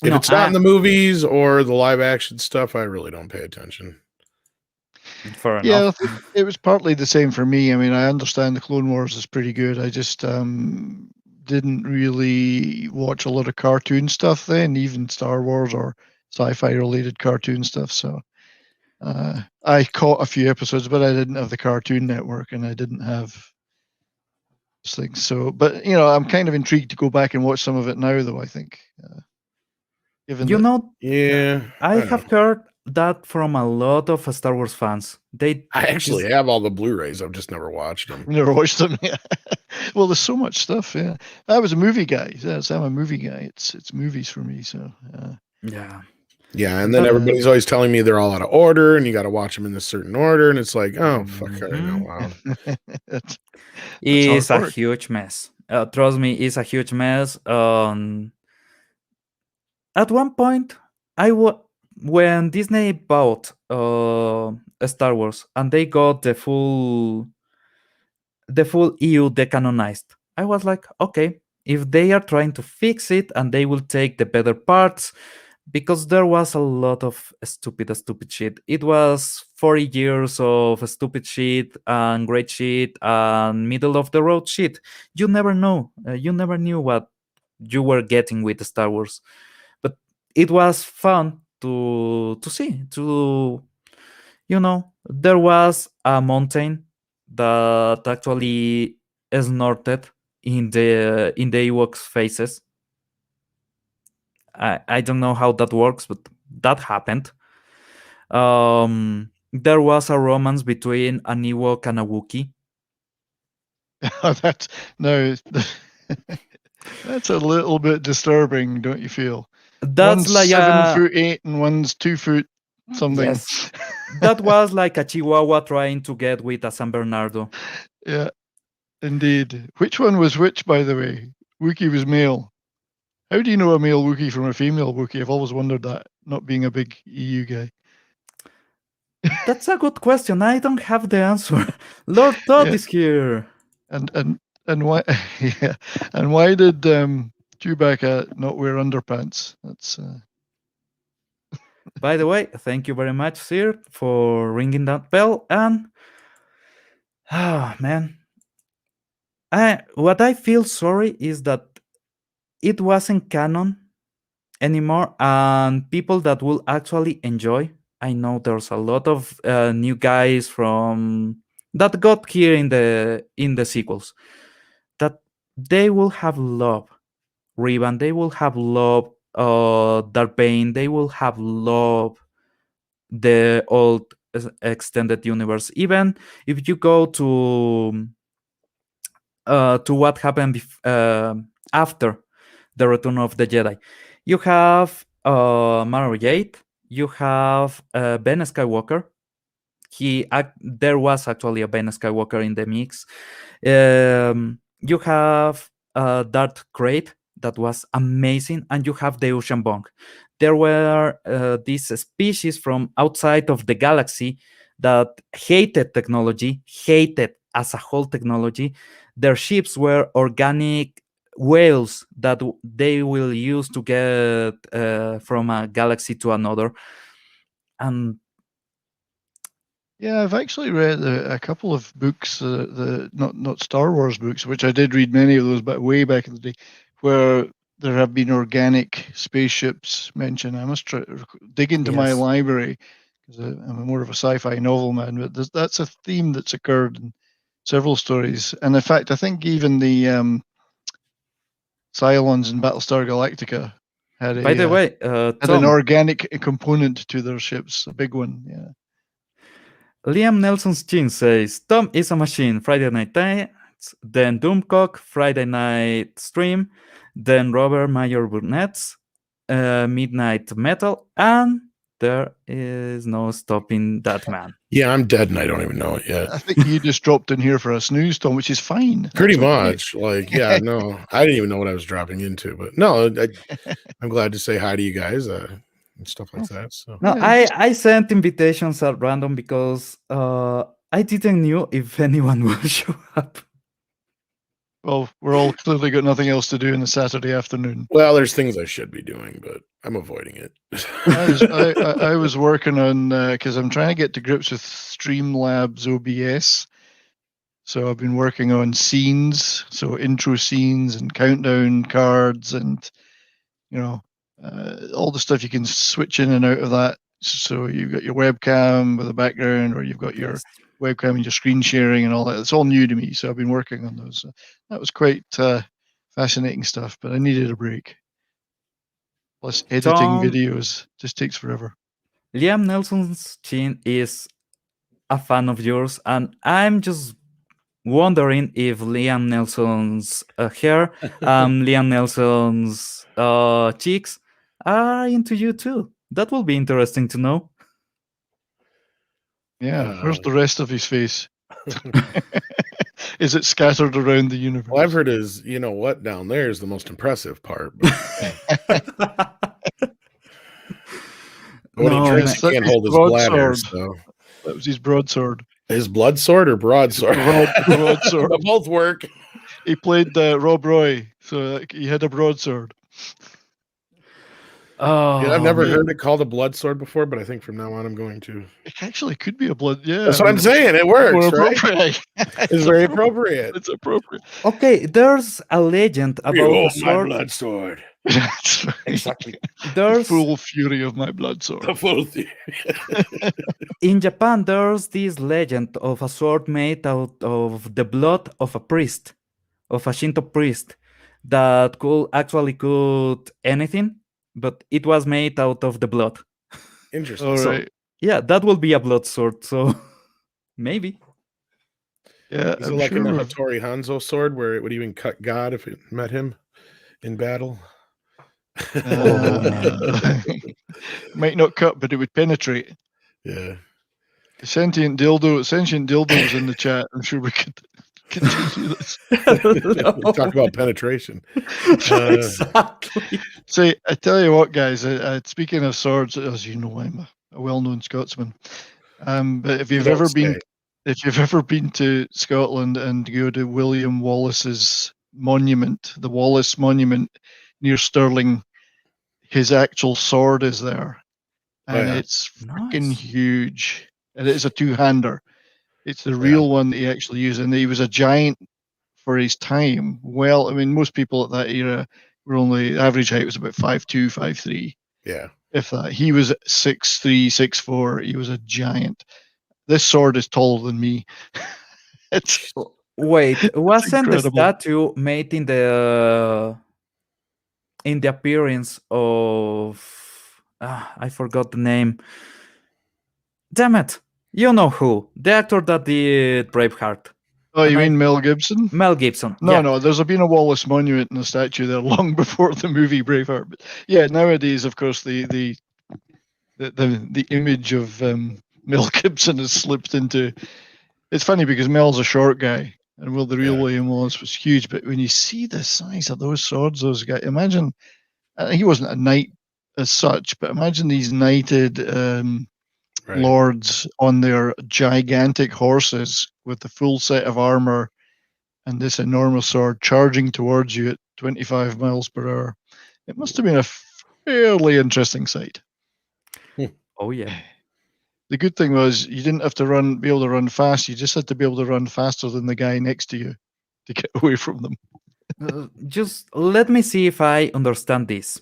If No, it's not in the movies or the live action stuff, I really don't pay attention. fair yeah, I enough. think it was partly the same for me. I mean, I understand the Clone Wars is pretty good. I just didn't really watch a lot of cartoon stuff then, even Star Wars or sci-fi related cartoon stuff. So I caught a few episodes, but I didn't have the Cartoon Network and I didn't have those things. So, but I'm kind of intrigued to go back and watch some of it now, though. I think, given You that, know, Yeah, I I have know. heard that from a lot of Star Wars fans. They I actually just have all the Blu-rays. I've just never watched them. I've never watched them. Yeah. Well, there's so much stuff. Yeah, I was a movie guy. Yes, I'm a movie guy. It's movies for me. So yeah. Yeah, and then But everybody's always telling me they're all out of order, and you got to watch them in a certain order, and it's like, oh fuck, I know. mhm. Wow. that's that's hard It's a work. huge mess. Trust me, it's a huge mess. At one point, when Disney bought Star Wars and they got the full EU decanonized, I was like, okay, if they are trying to fix it and they will take the better parts, because there was a lot of stupid shit. It was 40 years of stupid shit and great shit and middle of the road shit. You never know. You never knew what you were getting with Star Wars, but it was fun to see. There was a mountain that actually snorted in the Ewoks' faces. I don't know how that works, but that happened. There was a romance between an Ewok and a Wookiee. That's no. That's a little bit disturbing, don't you feel? That's One's like 7'8" and one's 2 foot something. yes, that was like a Chihuahua trying to get with a San Bernardo. Yeah, indeed. Which one was which, by the way? Wookiee was male. How do you know a male Wookiee from a female Wookiee? I've always wondered that, not being a big EU guy. That's a good question. I don't have the answer. Lord Todd Yeah, is here. and why? Yeah, and why did Chewbacca not wear underpants? That's By the way, thank you very much, Sir, for ringing that bell. And man, what I feel sorry is that it wasn't canon anymore, and people that will actually enjoy I know there's a lot of new guys from that got here in the sequels that they will have love Riven, they will have love Dark Bane, they will have love the old extended universe. Even if you go to what happened after the Return of the Jedi, you have Mara Jade, you have Ben Skywalker. There was actually a Ben Skywalker in the mix. You have Darth Krayt, that was amazing, and you have the Ocean Bong. There were these species from outside of the galaxy that hated technology, hated as a whole technology. Their ships were organic whales that they will use to get from a galaxy to another. And Yeah, I've actually read a couple of books, the not Star Wars books, which I did read many of those, but way back in the day, where there have been organic spaceships mentioned. I must dig into my yes, library because I'm more of a sci-fi novel man, but that's a theme that's occurred in several stories. And in fact, I think even the Cylons in Battlestar Galactica had by the way, had an Tom, organic component to their ships, a big one. Yeah. Liam Nelson's Chin says Tom is a machine. Friday night nights, then Doomcock, Friday night stream, then Robert Mayer Burnett's Midnight Metal, and there is no stopping that man. Yeah, I'm dead and I don't even know it yet. I think you just dropped in here for a snooze, Tom, which is fine. Pretty That's okay. much. Like, yeah, no, I didn't even know what I was dropping into, but no, I'm glad to say hi to you guys and stuff like that. So No, Yeah, I sent invitations at random because I didn't know if anyone will show up. well, we're all clearly got nothing else to do in the Saturday afternoon. well, there's things I should be doing, but I'm avoiding it. I was working on because I'm trying to get to grips with Streamlabs OBS. So I've been working on scenes, so intro scenes and countdown cards, and all the stuff you can switch in and out of that. So you've got your webcam with a background, or you've got your Yes. webcam and your screen sharing and all that. It's all new to me, so I've been working on those. That was quite fascinating stuff, but I needed a break. Plus, editing Tom, videos just takes forever. Liam Nelson's Chin is a fan of yours, and I'm just wondering if Liam Nelson's hair, Liam Nelson's cheeks are into you too. That will be interesting to know. Yeah, where's the rest of his face? Is it scattered around the universe? Well, I've heard his, you know what, down there is the most impressive part. But when he drinks, he can't hold his bladder. So that was his broadsword. His blood sword or broadsword? Broadsword. They both work. He played Rob Roy, so he had a broadsword. Oh, Yeah, I've never heard it called a blood sword before, but I think from now on I'm going to. It actually could be a blood. Yeah, That's what I'm saying. It works, right? It's very appropriate. It's appropriate. Okay, there's a legend about the sword. blood sword. That's right. Exactly. There's Full fury of my blood sword. The full thing. in Japan. There's this legend of a sword made out of the blood of a priest, of a Shinto priest, that could actually could anything, but it was made out of the blood. Interesting. All So- right. Yeah, that will be a blood sword. So maybe. Yeah, Is it I'm like sure. a Hattori Hanzo sword where it would even cut God if it met him in battle? Might not cut, but it would penetrate. Yeah. Sentient dildos in the chat. I'm sure we could continue this. We talk about penetration. Exactly. Say, I tell you what, guys. Speaking of swords, as you know, I'm a well-known Scotsman. But if you've Don't ever been to Scotland and go to William Wallace's monument, the Wallace Monument near Stirling, his actual sword is there, and it's freaking Nice. huge. And it is a two-hander. It's the real one that he actually used, and he was a giant for his time. Well, I mean, most people at that era were only average height was about 5'2", 5'3". Yeah. if that. He was 6'3", 6'4". He was a giant. This sword is taller than me. It's Wait, wasn't the incredible. statue made in the appearance of I forgot the name. Damn it! You know who? The actor that did Braveheart. Oh, you And mean Mel Gibson? Mel Gibson. No, Yeah. no. There's been a Wallace monument and a statue there long before the movie Braveheart. But yeah, nowadays, of course, the image of Mel Gibson has slipped into. It's funny because Mel's a short guy, and well, the real Yeah. William Wallace was huge. But when you see the size of those swords, those guys, imagine he wasn't a knight as such, but imagine these knighted Right. lords on their gigantic horses with the full set of armor and this enormous sword charging towards you at 25 miles per hour. It must have been a fairly interesting sight. Oh yeah. The good thing was you didn't have to be able to run fast. You just had to be able to run faster than the guy next to you to get away from them. Just let me see if I understand this.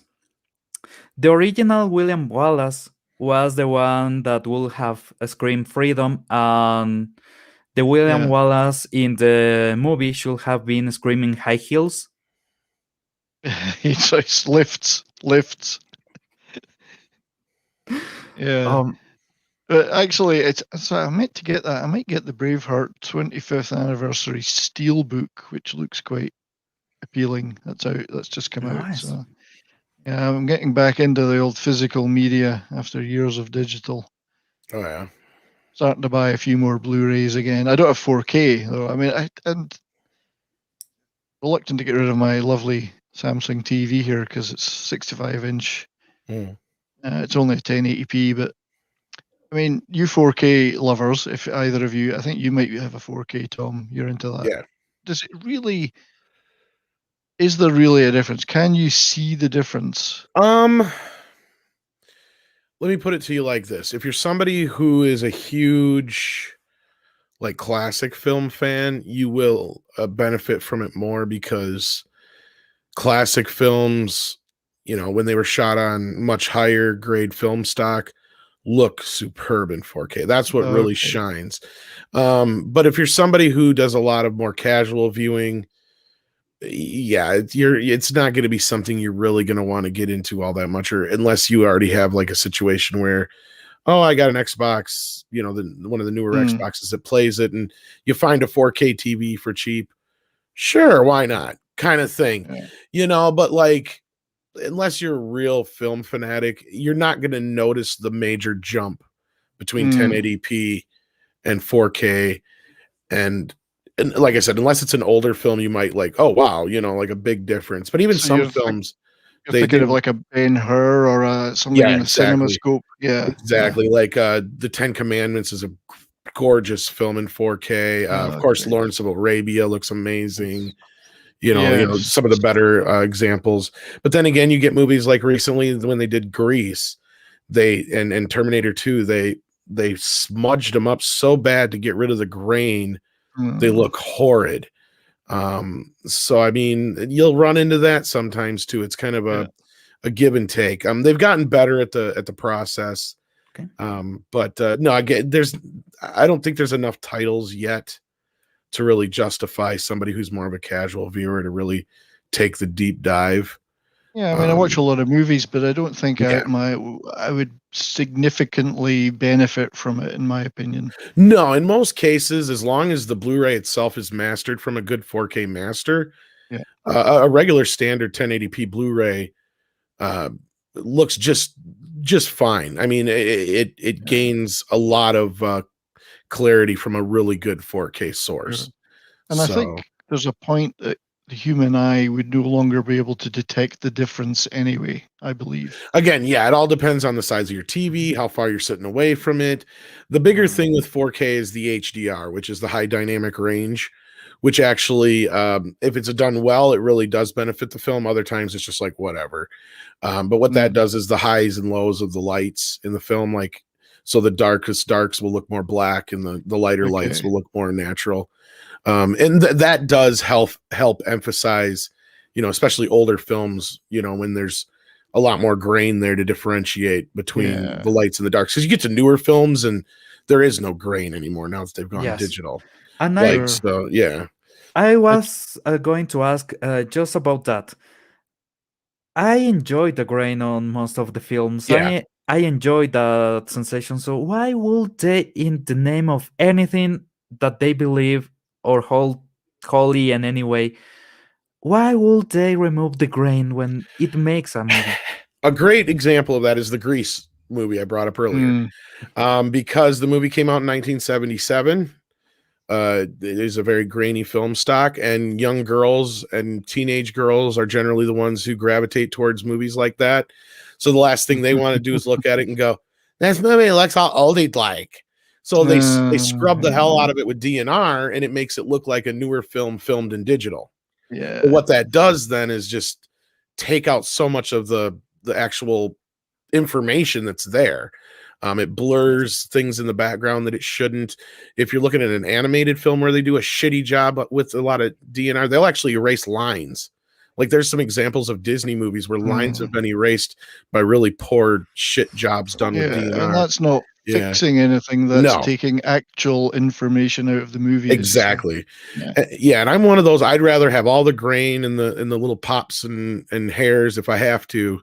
The original William Wallace was the one that would have screamed freedom, and the William Yeah. Wallace in the movie should have been screaming high heels. He just lifts. Yeah. But actually, so I meant to get that. I might get the Braveheart 25th anniversary steelbook, which looks quite appealing. That's out. That's just come out. Nice. So yeah, I'm getting back into the old physical media after years of digital. Oh yeah. Starting to buy a few more Blu-rays again. I don't have 4K though. I mean, I'm reluctant to get rid of my lovely Samsung TV here because it's 65-inch. It's only a 1080p, but I mean, you 4K lovers, if either of you, I think you might have a 4K, Tom. You're into that. Yeah. Is there really a difference? Can you see the difference? Let me put it to you like this. If you're somebody who is a huge like classic film fan, you will benefit from it more because classic films, when they were shot on much higher grade film stock, look superb in 4K. That's what really shines. But if you're somebody who does a lot of more casual viewing, yeah, it's not going to be something you're really going to want to get into all that much, or unless you already have like a situation where, oh, I got an Xbox, one of the newer Xboxes that plays it, and you find a 4K TV for cheap. Sure, why not? Kind of thing, but like, unless you're a real film fanatic, you're not going to notice the major jump between 1080p and 4K. And like I said, unless it's an older film, you might like, oh, wow, like a big difference. But even some films, you're thinking of like a Ben-Hur or something in a CinemaScope. Yeah, exactly. Like the 10 Commandments is a gorgeous film in 4K. Of course, great. Lawrence of Arabia looks amazing. Some of the better examples. But then again, you get movies like recently when they did Grease, and Terminator 2, they smudged them up so bad to get rid of the grain. They look horrid. So I mean, you'll run into that sometimes too. It's kind of a give and take. They've gotten better at the process. Okay. But no, I don't think there's enough titles yet to really justify somebody who's more of a casual viewer to really take the deep dive. Yeah, I mean, I watch a lot of movies, but I don't think I would significantly benefit from it, in my opinion. No, in most cases, as long as the Blu-ray itself is mastered from a good 4K master, a regular standard 1080p Blu-ray looks just fine. I mean, it gains a lot of clarity from a really good 4K source. Sure. And I think there's a point that the human eye would no longer be able to detect the difference anyway, I believe. Again, yeah, it all depends on the size of your TV, how far you're sitting away from it. The bigger thing with 4K is the HDR, which is the high dynamic range, which actually, if it's done well, it really does benefit the film. Other times it's just like, whatever. But what that does is the highs and lows of the lights in the film, like, so the darkest darks will look more black and the lighter lights will look more natural. And that does help emphasize, especially older films, when there's a lot more grain there to differentiate between Yeah. the lights and the darks. Because you get to newer films and there is no grain anymore now that they've gone Yes. digital. And Like, Sure. so, yeah. I was going to ask just about that. I enjoy the grain on most of the films. Yeah. I enjoy that sensation. So why would they, in the name of anything that they believe or hold holy in any way, why would they remove the grain when it makes a movie? A great example of that is the Grease movie I brought up earlier. Because the movie came out in 1977. It is a very grainy film stock, and young girls and teenage girls are generally the ones who gravitate towards movies like that. So the last thing they want to do is look at it and go, "This movie looks all old like." So they scrub the hell out of it with DNR, and it makes it look like a newer film filmed in digital. Yeah. But what that does then is just take out so much of the actual information that's there. It blurs things in the background that it shouldn't. If you're looking at an animated film where they do a shitty job with a lot of DNR, they'll actually erase lines. Like there's some examples of Disney movies where lines have been erased by really poor shit jobs done with DNR. And that's not fixing anything. That's taking actual information out of the movie. Exactly. And I'm one of those. I'd rather have all the grain and the little pops and hairs if I have to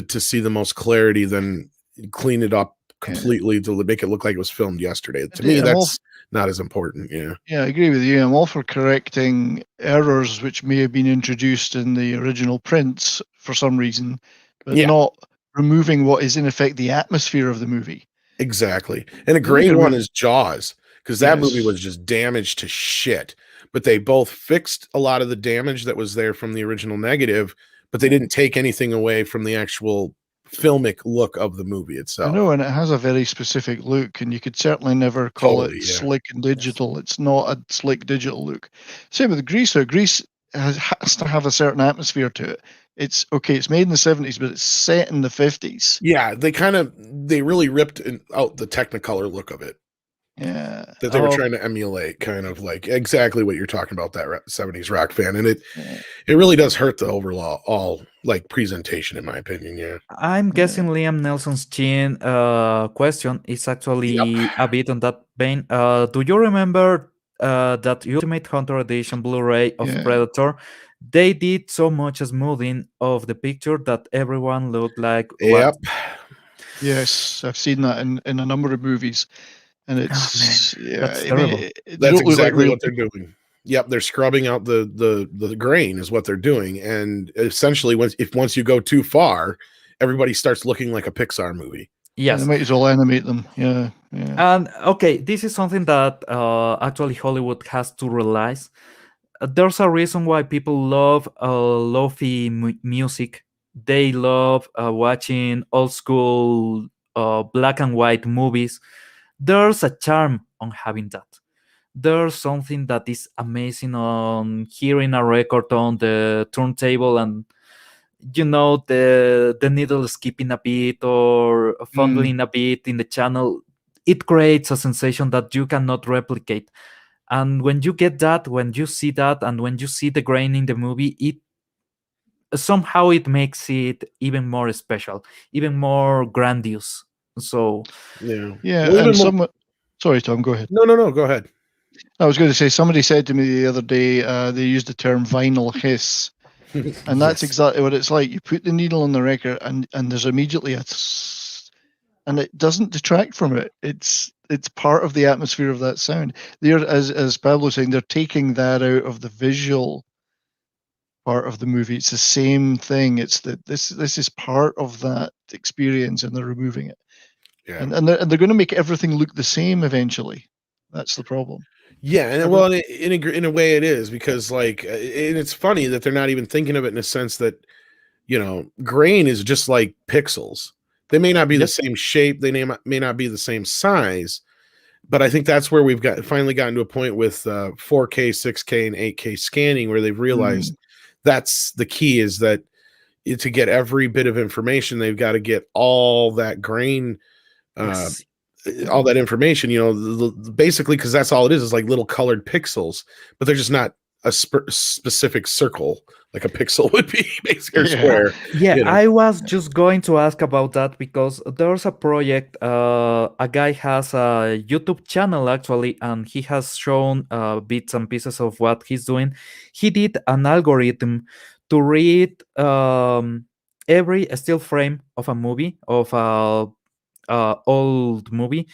see the most clarity than clean it up completely to make it look like it was filmed yesterday. To me, that's not as important. Yeah, I agree with you. I'm all for correcting errors which may have been introduced in the original prints for some reason, but not removing what is in effect the atmosphere of the movie. Exactly. And a great one is Jaws, because that movie was just damaged to shit. But they both fixed a lot of the damage that was there from the original negative, but they didn't take anything away from the actual filmic look of the movie itself. I know, and it has a very specific look, and you could certainly never call it slick and digital. It's not a slick digital look. Same with Grease. Grease has to have a certain atmosphere to it. It's okay. It's made in the 70s, but it's set in the 50s. Yeah, they really ripped out the Technicolor look of it. Yeah, that they were trying to emulate, kind of like exactly what you're talking about, that 70s rock fan, and it really does hurt the overall like presentation, in my opinion. Yeah, I'm guessing Liam Nelson's chin question is actually a bit on that vein. Do you remember that Ultimate Hunter Edition Blu-ray of Predator? They did so much smoothing of the picture that everyone looked like Yes, I've seen that in a number of movies. And it's that's terrible. That's exactly what they're doing. Yep, they're scrubbing out the grain is what they're doing, and essentially once you go too far, everybody starts looking like a Pixar movie. Yes, they might as well animate them. Yeah. And okay, this is something that actually Hollywood has to realize. There's a reason why people love lo-fi music. They love watching old school black and white movies. There's a charm on having that. There's something that is amazing on hearing a record on the turntable and the needle skipping a bit or fondling a bit in the channel. It creates a sensation that you cannot replicate. And when you get that, when you see that, and when you see the grain in the movie, it somehow it makes it even more special, even more grandiose. So and sorry, Tom, go ahead. No, go ahead. I was going to say, somebody said to me the other day, they used the term vinyl hiss, and that's exactly what it's like. You put the needle on the record, and there's immediately and it doesn't detract from it. It's part of the atmosphere of that sound. They're, as Pablo's saying, they're taking that out of the visual part of the movie. It's the same thing. It's that this is part of that experience, and they're removing it. Yeah, and they're going to make everything look the same eventually. That's the problem. Yeah, and well, in a way, it is, because like, and it's funny that they're not even thinking of it in a sense that, grain is just like pixels. They may not be the same shape. They may not be the same size, but I think that's where we've finally gotten to a point with 4K, 6K, and 8K scanning, where they've realized that's the key, is that to get every bit of information, they've got to get all that grain, all that information, basically, because that's all it is like little colored pixels, but they're just not a specific circle, like a pixel would be, basically, or Yeah. square. Yeah, You know. I was just going to ask about that because there's a project. A guy has a YouTube channel actually, and he has shown bits and pieces of what he's doing. He did an algorithm to read every still frame of a movie, of a old movie,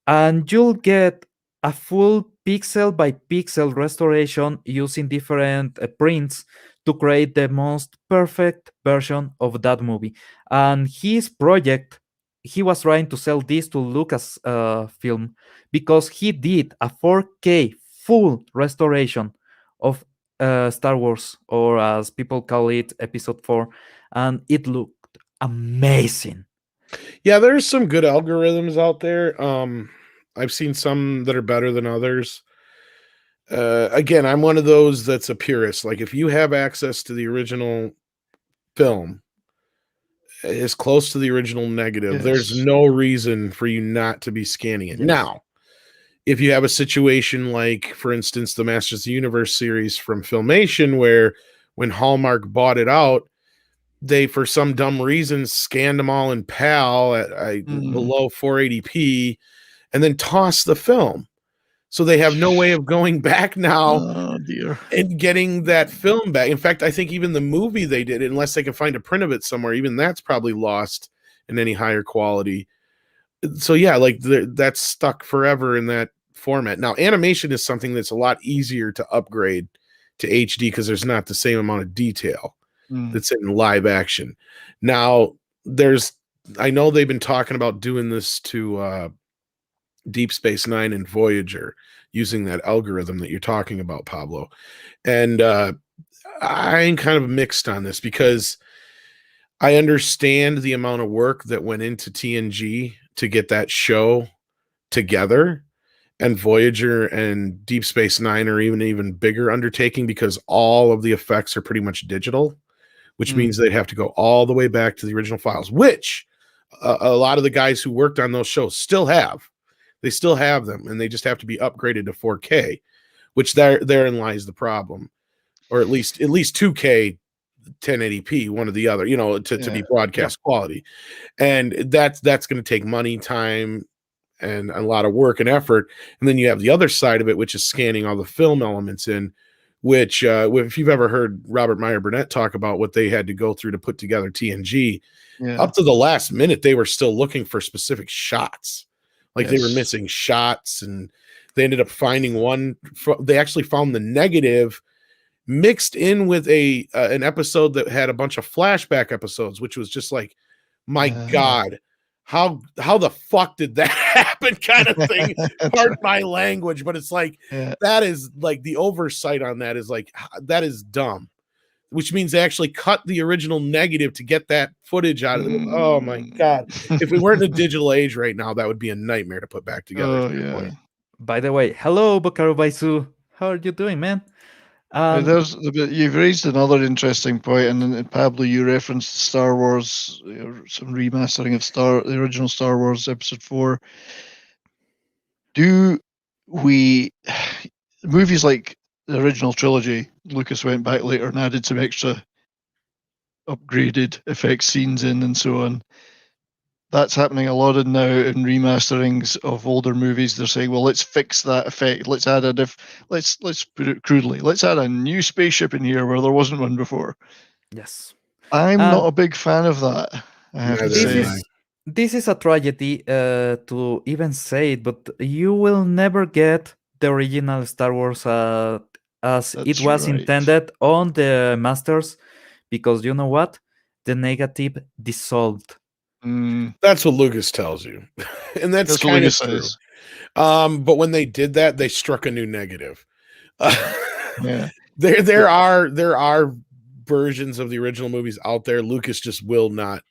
and you'll get a full pixel by pixel restoration using different prints to create the most perfect version of that movie. And his project, he was trying to sell this to Lucas film because he did a 4K full restoration of Star Wars, or as people call it, Episode 4, and it looked amazing. Yeah, there's some good algorithms out there. I've seen some that are better than others. Again, I'm one of those that's a purist. Like, if you have access to the original film, as close to the original negative, there's Yes. no reason for you not to be scanning it. Yes. Now, if you have a situation like, for instance, the Masters of the Universe series from Filmation, where when Hallmark bought it out, they, for some dumb reason, scanned them all in PAL at below 480p and then tossed the film. So they have no way of going back now Oh dear. and getting that film back. In fact, I think even the movie they did, unless they can find a print of it somewhere, even that's probably lost in any higher quality. So yeah, like that's stuck forever in that format. Now, animation is something that's a lot easier to upgrade to HD because there's not the same amount of detail that's in live action. Now, I know they've been talking about doing this to Deep Space Nine and Voyager using that algorithm that you're talking about, Pablo. And I'm kind of mixed on this because I understand the amount of work that went into TNG to get that show together, and Voyager and Deep Space Nine are even bigger undertaking because all of the effects are pretty much digital, which means they'd have to go all the way back to the original files, which a lot of the guys who worked on those shows still have. They still have them, and they just have to be upgraded to 4K, which therein lies the problem, or at least 2K, 1080p, one or the other, to be broadcast quality, and that's going to take money, time, and a lot of work and effort. And then you have the other side of it, which is scanning all the film elements in, which if you've ever heard Robert Meyer Burnett talk about what they had to go through to put together TNG, up to the last minute, they were still looking for specific shots. Like they were missing shots, and they ended up finding one. They actually found the negative mixed in with an episode that had a bunch of flashback episodes, which was just like, my God, how the fuck did that happen, kind of thing. Pardon my language, but it's like, that is like, the oversight on that is like, that is dumb. Which means they actually cut the original negative to get that footage out of it. Oh my God. If we weren't in a digital age right now, that would be a nightmare to put back together. Oh yeah. By the way, hello, Bokaru Baisu. How are you doing, man? You've raised another interesting point, and then Pablo, you referenced Star Wars, some remastering of the original Star Wars Episode 4. Do we movies like the original trilogy? Lucas went back later and added some extra upgraded effects scenes in, and so on. That's happening a lot now in remasterings of older movies. They're saying, well, let's fix that effect. Let's add let's put it crudely. Let's add a new spaceship in here where there wasn't one before. Yes. I'm not a big fan of that, I have to say. This is a tragedy to even say it, but you will never get the original Star Wars as it was intended on the Masters, because you know what? The negative dissolved. That's what Lucas tells you. And that's kind of true. But when they did that, they struck a new negative. There are versions of the original movies out there. Lucas just will not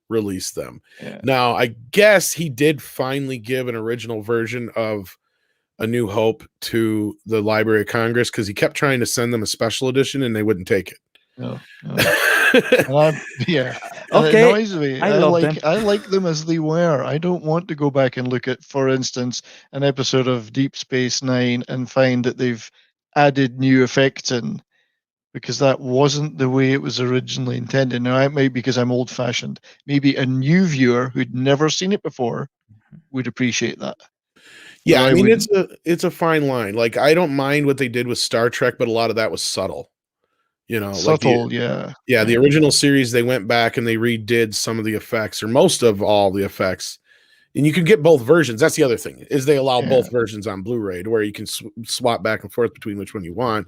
release them. Now, I guess he did finally give an original version of A New Hope to the Library of Congress, because he kept trying to send them a special edition and they wouldn't take it. No. Okay. It annoys me. I like them as they were. I don't want to go back and look at, for instance, an episode of Deep Space Nine and find that they've added new effects in, because that wasn't the way it was originally intended. Now, it might be because I'm old-fashioned. Maybe a new viewer who'd never seen it before would appreciate that. Yeah, But I I mean wouldn't. it's a fine line. Like I don't mind what they did with Star Trek, but a lot of that was subtle. Like Subtle, yeah. the original series, they went back and they redid some of the effects or most of all the effects. And you can get both versions. That's the other thing, is they allow Yeah. both versions on Blu-ray to where you can swap back and forth between which one you want.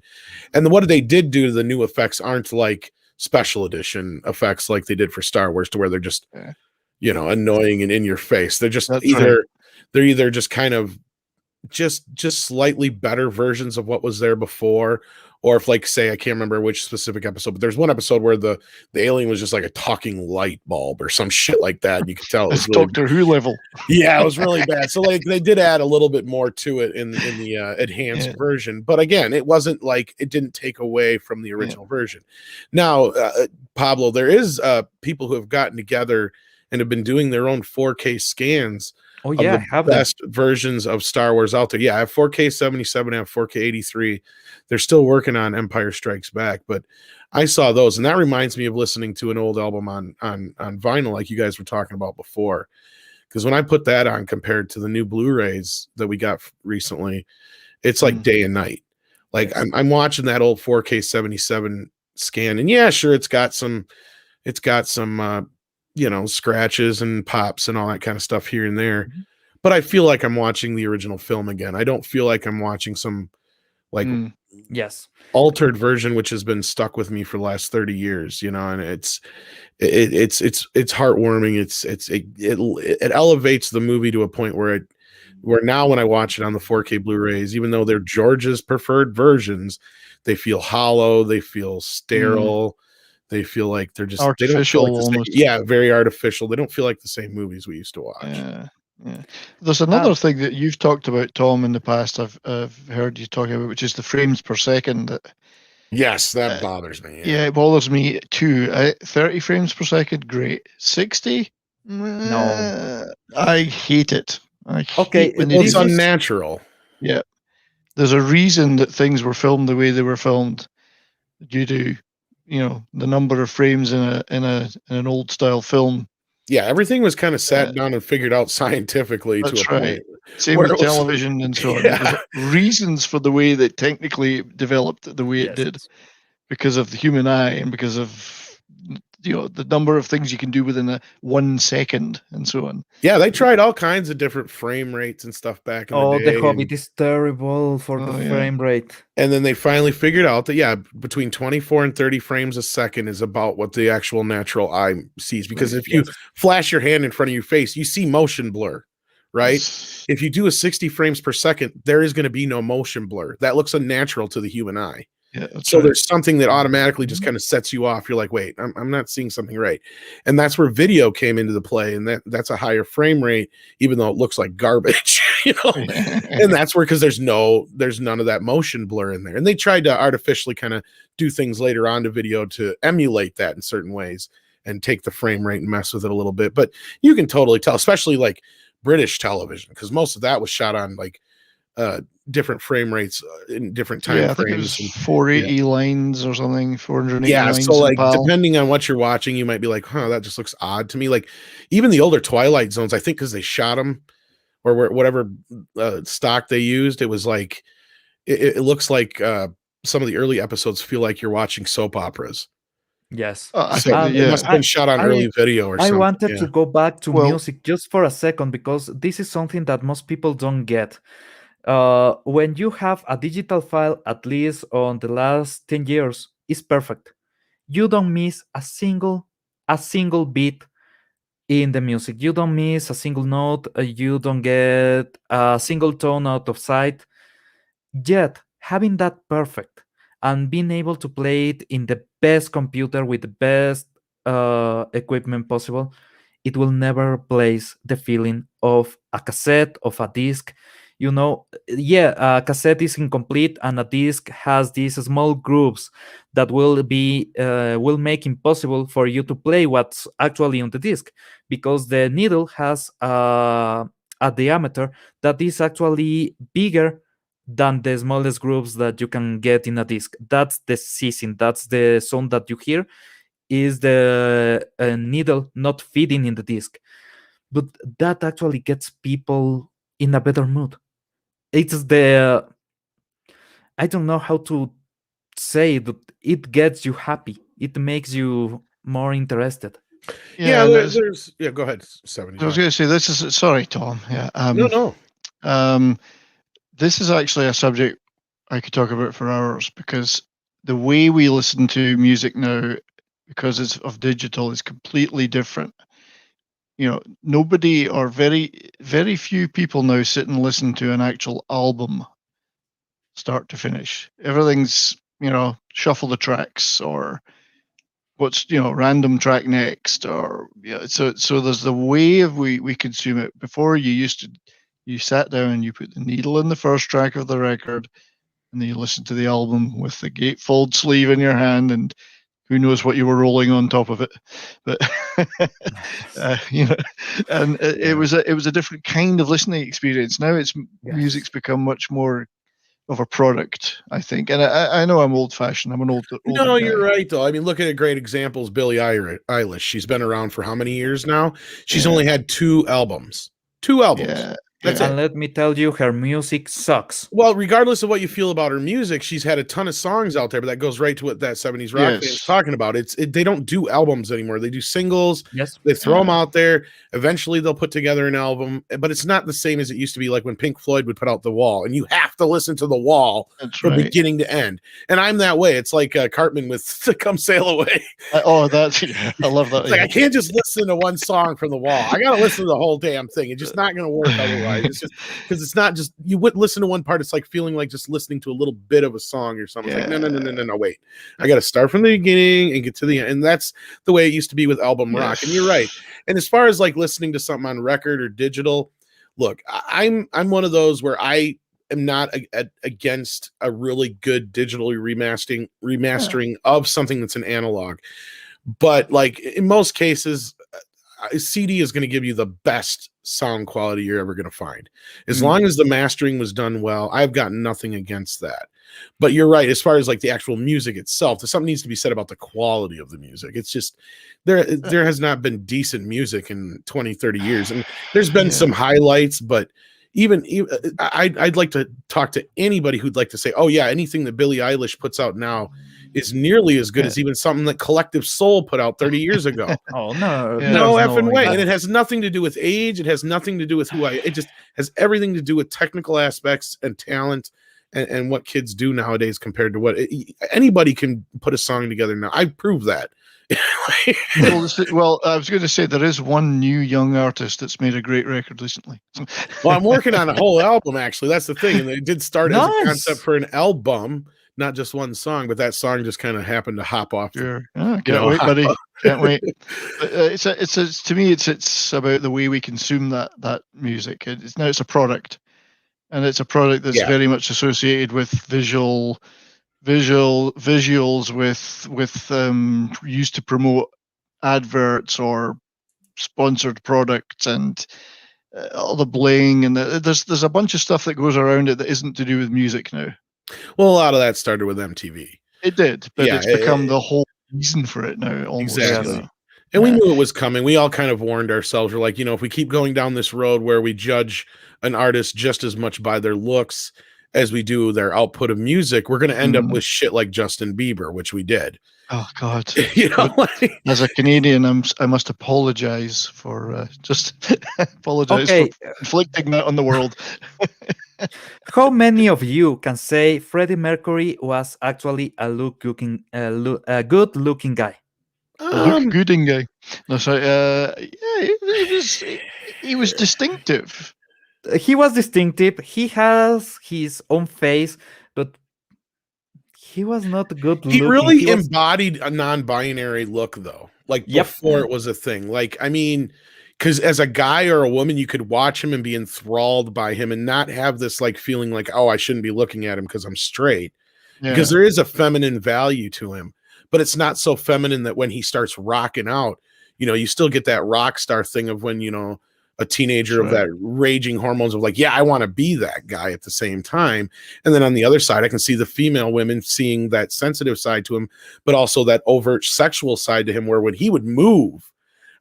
And then what they did do to the new effects aren't like special edition effects like they did for Star Wars, to where they're just Yeah. annoying and in your face. They're just That's either right. they're either just kind of just slightly better versions of what was there before, or if, like, say, I can't remember which specific episode, but there's one episode where the alien was just like a talking light bulb or some shit like that, and you could tell it was It's really Doctor Who level. yeah, it was really bad. So like they did add a little bit more to it in the enhanced version, but again, it wasn't like, it didn't take away from the original version. Now, Pablo, there is people who have gotten together and have been doing their own 4K scans Oh of yeah, I the have them. best versions of Star Wars out there. Yeah, I have 4K 77, I have 4K 83. They're still working on Empire Strikes Back, but I saw those, and that reminds me of listening to an old album on vinyl, like you guys were talking about before. Because when I put that on compared to the new Blu-rays that we got recently, it's like day and night. Like I'm watching that old 4K 77 scan, and yeah, sure, it's got some scratches and pops and all that kind of stuff here and there. But I feel like I'm watching the original film again. I don't feel like I'm watching some like yes altered version, which has been stuck with me for the last 30 years, and it's heartwarming. It elevates the movie to a point where now when I watch it on the 4K Blu-rays, even though they're George's preferred versions, they feel hollow, they feel sterile, they feel like they're just artificial, they don't feel like almost. yeah, very artificial. They don't feel like the same movies we used to watch. Yeah. There's another thing that you've talked about, Tom, in the past. I've heard you talking about, which is the frames per second. Yes, that bothers me. Yeah, it bothers me too. 30 frames per second, great. 60? No. I hate it. Okay, when it's unnatural. Yeah. There's a reason that things were filmed the way they were filmed, due to, the number of frames in an old style film. Yeah, everything was kind of sat down and figured out scientifically to a point. Same with television and so on. There's reasons for the way that technically it developed the way it did, because of the human eye and because of the number of things you can do within 1 second and so on. Yeah, they tried all kinds of different frame rates and stuff back in the day. The Hobbit is terrible for the frame rate. And then they finally figured out that between 24 and 30 frames a second is about what the actual natural eye sees. Because if you flash your hand in front of your face, you see motion blur, right? If you do a 60 frames per second, there is going to be no motion blur. That looks unnatural to the human eye. Yeah, so there's something that automatically just kind of sets you off. You're like, wait, I'm not seeing something right. And that's where video came into the play. And that's a higher frame rate, even though it looks like garbage, and that's where, because there's none of that motion blur in there. And they tried to artificially kind of do things later on to video to emulate that in certain ways and take the frame rate and mess with it a little bit. But you can totally tell, especially like British television, because most of that was shot on like different frame rates in different time frames. 480 lines or something, 480 lines. So like depending on what you're watching, you might be like, that just looks odd to me. Like even the older Twilight Zones, I think because they shot them or whatever stock they used, it was like it looks like some of the early episodes feel like you're watching soap operas. Yes. It must have been shot on early video or something. I wanted to go back to music just for a second, because this is something that most people don't get. When you have a digital file, at least on the last 10 years, is perfect. You don't miss a single beat in the music. You don't miss a single note. You don't get a single tone out of sight. Yet, having that perfect and being able to play it in the best computer with the best equipment possible, it will never replace the feeling of a cassette, of a disc. A cassette is incomplete, and a disc has these small grooves that will make impossible for you to play what's actually on the disc, because the needle has a diameter that is actually bigger than the smallest groups that you can get in a disc. That's the season. That's the sound that you hear is the needle not feeding in the disc. But that actually gets people in a better mood. It's the I don't know how to say that it gets you happy. It makes you more interested. Yeah, and there's yeah. Go ahead, 70. I was going to say this is sorry, Tom. Yeah. No. This is actually a subject I could talk about for hours because the way we listen to music now, because it's of digital, is completely different. You know, nobody or very few people now sit and listen to an actual album start to finish. Everything's, shuffle the tracks or what's, random track next or so there's the way of we consume it. Before you sat down and you put the needle in the first track of the record and then you listen to the album with the gatefold sleeve in your hand and who knows what you were rolling on top of it, but and it was a different kind of listening experience. Now music's become much more of a product, I think, and I know I'm old fashioned. I'm an older No, guy. you're right though. I mean, look at a great example is Billie Eilish. She's been around for how many years now? She's only had 2 albums. 2 albums. Yeah. That's And it. let me tell you, her music sucks. Well, regardless of what you feel about her music, she's had a ton of songs out there, but that goes right to what that 70s rock band is talking about. They don't do albums anymore. They do singles. Yes. They throw them out there. Eventually they'll put together an album, but it's not the same as it used to be, like when Pink Floyd would put out The Wall, and you have to listen to The Wall from beginning to end. And I'm that way. It's like Cartman with Come Sail Away. I love that. It's like I can't just listen to one song from The Wall. I got to listen to the whole damn thing. It's just not going to work otherwise. It's just because it's not just you wouldn't listen to one part. It's like feeling like just listening to a little bit of a song or something. Like, no, wait. I got to start from the beginning and get to the end. And that's the way it used to be with album rock. And you're right. And as far as like listening to something on record or digital, look, I'm one of those where I am not against a really good digitally remastering of something that's an analog. But like in most cases, a CD is going to give you the best sound quality you're ever going to find. As long as the mastering was done well, I've got nothing against that. But you're right. As far as like the actual music itself, something needs to be said about the quality of the music. It's just there has not been decent music in 20, 30 years. And there's been some highlights, but even I'd like to talk to anybody who'd like to say, oh yeah, anything that Billie Eilish puts out now is nearly as good as even something that Collective Soul put out 30 years ago. Oh no, no effing way. And it has nothing to do with age. It has nothing to do with it just has everything to do with technical aspects and talent and what kids do nowadays compared to what anybody can put a song together now. I've proved that. Well, I was going to say there is one new young artist that's made a great record recently. Well, I'm working on a whole album, actually. That's the thing. And they did start as a concept for an album, not just one song, but that song just kind of happened to hop off. Sure. Can't wait, buddy. Can't wait. It's to me, it's about the way we consume that music. It's a product, and it's a product that's very much associated with visuals with used to promote adverts or sponsored products and all the bling, and there's a bunch of stuff that goes around it that isn't to do with music now. Well, a lot of that started with MTV. It did, but it's become the whole reason for it now. Almost. Exactly. And we knew it was coming. We all kind of warned ourselves. We're like, if we keep going down this road where we judge an artist just as much by their looks as we do their output of music, we're going to end up with shit like Justin Bieber, which we did. Oh God! As a Canadian, I must apologize for for inflicting that on the world. How many of you can say Freddie Mercury was actually a good-looking guy? Gooding guy. No, sorry. He was distinctive. He was distinctive. He has his own face, but he was not good looking. He really embodied a non-binary look, though. Like before it was a thing. Like, I mean, because as a guy or a woman, you could watch him and be enthralled by him and not have this like feeling like, oh, I shouldn't be looking at him because I'm straight. Yeah. Because there is a feminine value to him, but it's not so feminine that when he starts rocking out, you still get that rock star thing of when, a teenager of That's right. that raging hormones of like, yeah, I want to be that guy at the same time. And then on the other side, I can see the female women seeing that sensitive side to him, but also that overt sexual side to him, where when he would move,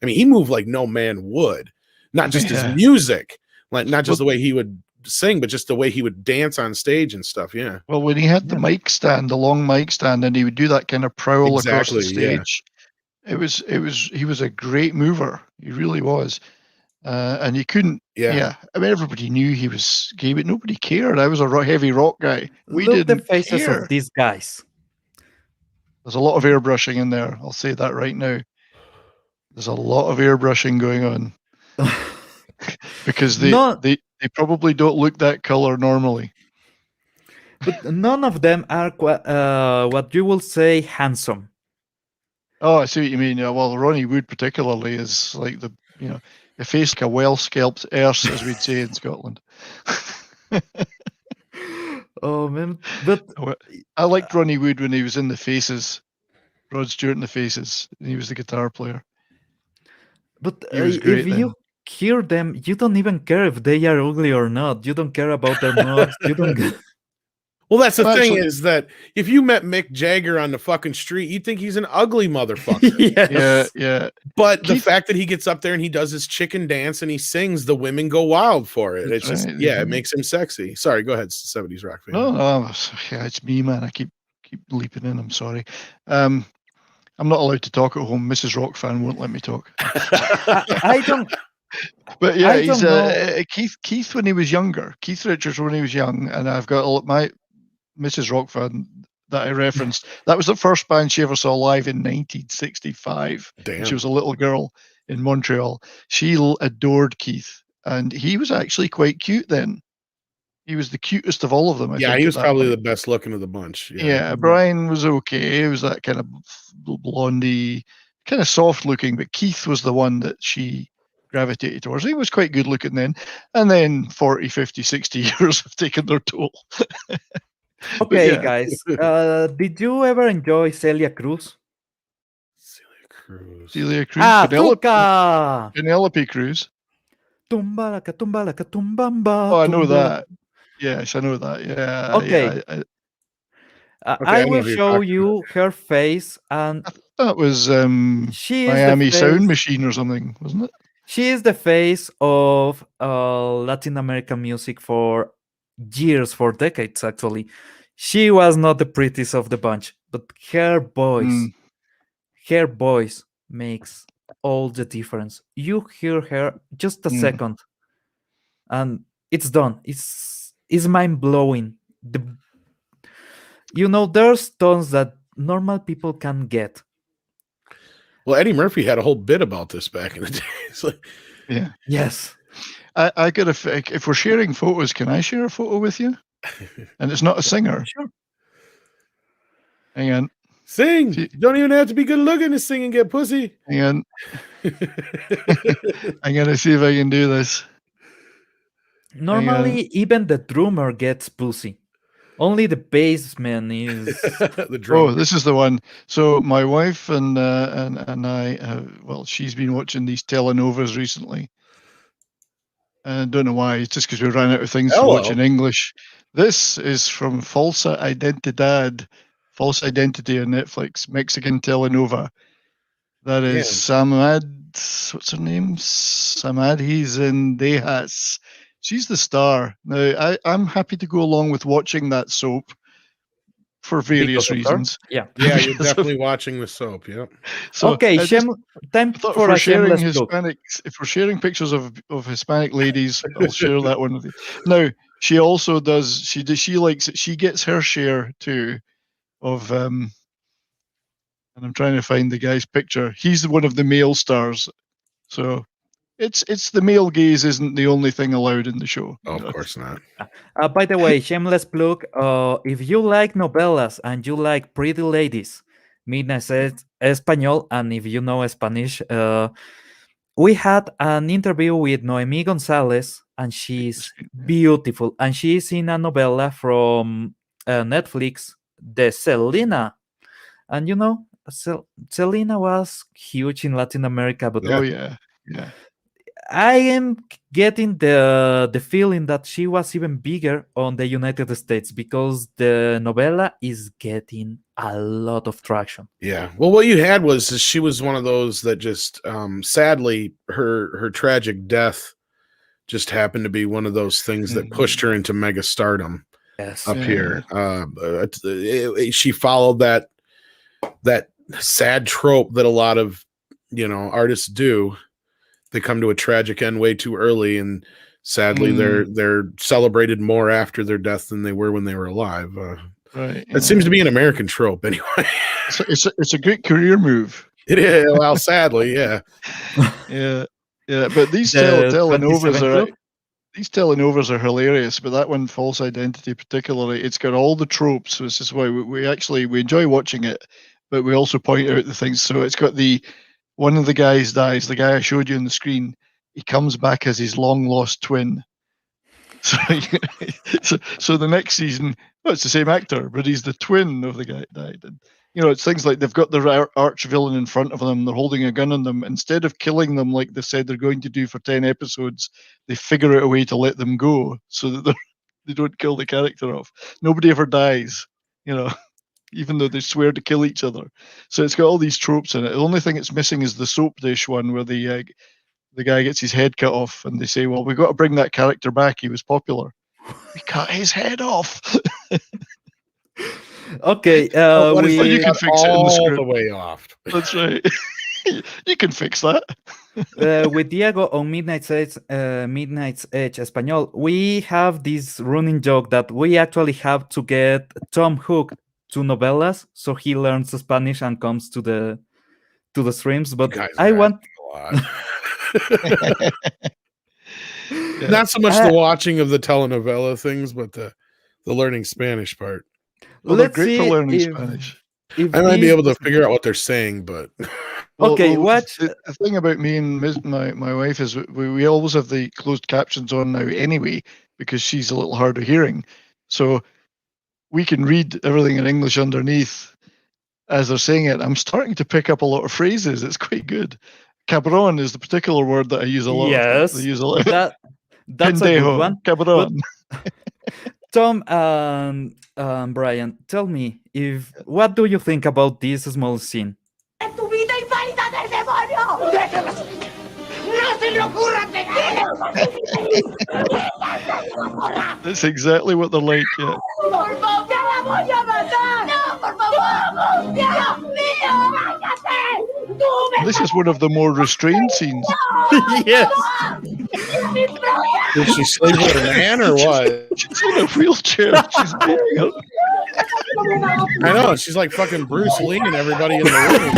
I mean, he moved like no man would, not just his Yeah. music, like not just Well- the way he would sing, but just the way he would dance on stage and stuff. Yeah. Well, when he had the mic stand, the long mic stand, and he would do that kind of prowl across the Exactly, yeah. stage, he was a great mover. He really was. And you couldn't, Yeah. I mean, everybody knew he was gay, but nobody cared. I was a heavy rock guy. We Look the didn't faces care. of these guys. There's a lot of airbrushing in there. I'll say that right now. There's a lot of airbrushing going on because they probably don't look that color normally. But none of them are what you will say handsome. Oh, I see what you mean. Yeah, well, Ronnie Wood particularly is like a face like a well-scalped arse, as we'd say in Scotland. Oh man, but I liked Ronnie Wood when he was in the Faces, Rod Stewart in the Faces, and he was the guitar player. But He was if great then. you hear them, you don't even care if they are ugly or not. You don't care about their mugs. You don't. Well, that's the Well, thing actually- is that if you met Mick Jagger on the fucking street, you'd think he's an ugly motherfucker. Yes. Yeah. But the Keith- fact that he gets up there and he does his chicken dance and he sings, the women go wild for it. That's It's just, right, yeah, they it do. makes him sexy. Sorry, go ahead, 70s rock fan. No, yeah, it's me, man. I keep leaping in. I'm sorry. I'm not allowed to talk at home. Mrs. Rock fan won't let me talk. I don't. But yeah, I he's don't know. Keith when he was younger. Keith Richards when he was young, and I've got my Mrs. Rock fan that I referenced. That was the first band she ever saw live in 1965. Damn. She was a little girl in Montreal. She adored Keith, and he was actually quite cute then. He was the cutest of all of them. I Yeah, think, he at was that probably point. the best looking of the bunch. Yeah, Brian was okay. He was that kind of blondie, kind of soft looking, but Keith was the one that she gravitated towards. He was quite good looking then. And then 40, 50, 60 years have taken their toll. Okay, yeah. guys. Did you ever enjoy Celia Cruz? Celia Cruz. Celia Cruz, Penelope Cruz. Tumbalaca, tumbalaca, tumbamba. Oh, I know tumbalaca. that. Yes, I know that. Yeah. Okay. I I know will who you're show talking you her face, and that was she is Miami the Sound face. Machine or something, wasn't it? She is the face of Latin American music for years, for decades, actually. She was not the prettiest of the bunch, but her voice makes all the difference. You hear her just a second, and it's done. It's mind blowing. There's tones that normal people can get. Well, Eddie Murphy had a whole bit about this back in the day. It's like, Yeah. Yes. I got if we're sharing photos, can I share a photo with you? And it's not a singer. Sure. Hang on. sing. You don't even have to be good looking to sing and get pussy. Hang on. I'm gonna see if I can do this. Normally, even the drummer gets pussy. Only the bassman is. The drum. Oh, this is the one. So my wife and I, well, she's been watching these telenovas recently. I don't know why. It's just because we ran out of things to watch in English. This is from Falsa Identidad, False Identity on Netflix, Mexican telenova. That is Samad. What's her name? Samad. He's in Dejas. She's the star. Now, I'm happy to go along with watching that soap for various reasons. Yeah. Yeah, you're definitely watching the soap. Yep. So okay, time for a sharing shameless joke. Hispanics. If we're sharing pictures of Hispanic ladies, I'll share that one with you. Now, she also does. She likes it. She gets her share too of. And I'm trying to find the guy's picture. He's one of the male stars. So it's the male gaze isn't the only thing allowed in the show. Oh, of course not. By the way, shameless plug. If you like novellas and you like pretty ladies, Midna says Español, and if you know Spanish, we had an interview with Noemi Gonzalez, and she's beautiful, and she's in a novella from Netflix, the Selena, and Selena was huge in Latin America, but Oh yeah. I am getting the feeling that she was even bigger on the United States because the novella is getting a lot of traction. Yeah. Well, what you had was is she was one of those that just sadly her tragic death just happened to be one of those things that pushed her into mega stardom Yes. up here. She followed that sad trope that a lot of artists do. They come to a tragic end way too early, and sadly they're celebrated more after their death than they were when they were alive. Right. It seems to be an American trope anyway. It's a great career move. It is. Well, sadly, yeah. Yeah. But these The telenovas 27 are Club? these telenovas are hilarious. But that one, False Identity, particularly, it's got all the tropes. This is why we actually enjoy watching it, but we also point out the things. So it's got one of the guys dies. The guy I showed you on the screen, he comes back as his long lost twin. So the next season, well, it's the same actor, but he's the twin of the guy that died. And it's things like they've got the arch villain in front of them. They're holding a gun on them. Instead of killing them like they said they're going to do for 10 episodes, they figure out a way to let them go so that they don't kill the character off. Nobody ever dies, even though they swear to kill each other. So it's got all these tropes in it. The only thing it's missing is the soap dish one where the guy gets his head cut off and they say, well, we've got to bring that character back. He was popular. We cut his head off. Okay, you can fix it in the script. The way off. That's right. You can fix that. With Diego on Midnight's Edge Espanol, we have this running joke that we actually have to get Tom hooked to novellas so he learns Spanish and comes to the streams. But I want not so much the watching of the telenovela things, but the learning Spanish part. Well, they're great for learning Spanish. I might be able to figure out what they're saying, but watch. The thing about me and my wife is we always have the closed captions on now anyway because she's a little hard of hearing, so we can read everything in English underneath as they're saying it. I'm starting to pick up a lot of phrases. It's quite good. Cabron is the particular word that I use a lot. Yes, they use a lot. That's a good one. Cabron. Tom and Brian, tell me what do you think about this small scene? ¡Tu vida inválida del demonio! ¡Déjalas! ¡No se le ocurra That's exactly what they're like. Yeah. ¡Por favor! ¡Ya la voy a matar! ¡No, por favor! ¡Dios mío! ¡Cállate! This is one of the more restrained scenes. Yes. Did she sleep with a man or what? She's in a wheelchair. She's getting up. I know. She's like fucking Bruce Lee and everybody in the room.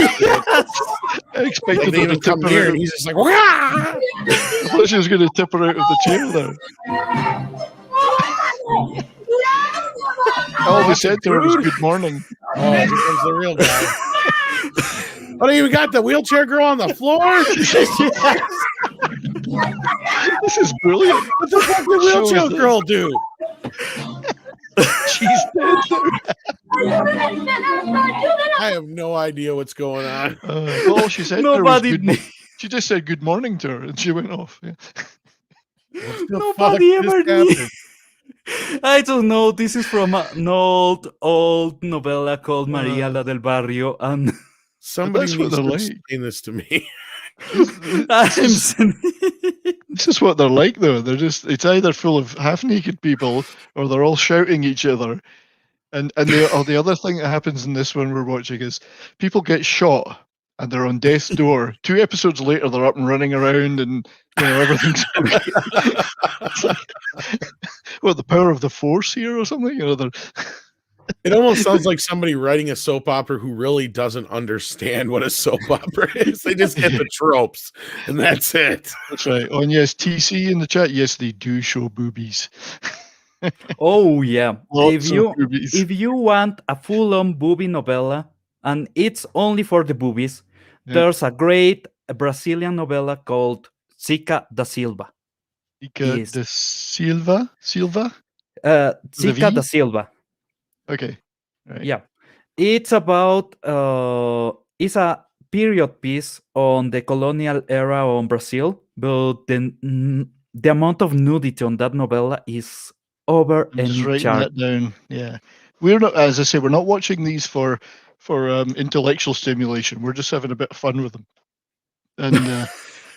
I expected They her to even tip come her near, out. and he's just like, "Wah!" I thought she was going to tip her out of the chair there. All they said to her was good morning. Oh, here comes the real guy. Oh, you got the wheelchair girl on the floor? This is brilliant. What the fuck did the wheelchair girl do? She's dead I have no idea what's going on. all she said Nobody. to her was she just said good morning to her and she went off. Yeah. Nobody ever knew. I don't know. This is from an old novella called Maria la del Barrio, and Somebody that's what needs they're to like. explain this to me. This is what they're like, though. It's either full of half-naked people or they're all shouting each other. And the other thing that happens in this one we're watching is people get shot and they're on death's door. 2 episodes later, they're up and running around and everything's okay. It's like, what, the power of the force here or something? It almost sounds like somebody writing a soap opera who really doesn't understand what a soap opera is. They just get the tropes, and that's it. That's right. Oh, and yes, TC in the chat. Yes, they do show boobies. oh yeah, Lots of boobies. if you want a full-on booby novella, and it's only for the boobies, there's a great Brazilian novella called Zica da Silva. Zica da Silva? Zica da Silva. Okay. Right. Yeah. It's about it's a period piece on the colonial era on Brazil but the amount of nudity on that novella is over I'm just any writing chart. that down. Yeah, we're not, as I say, we're not watching these for intellectual stimulation. We're just having a bit of fun with them, and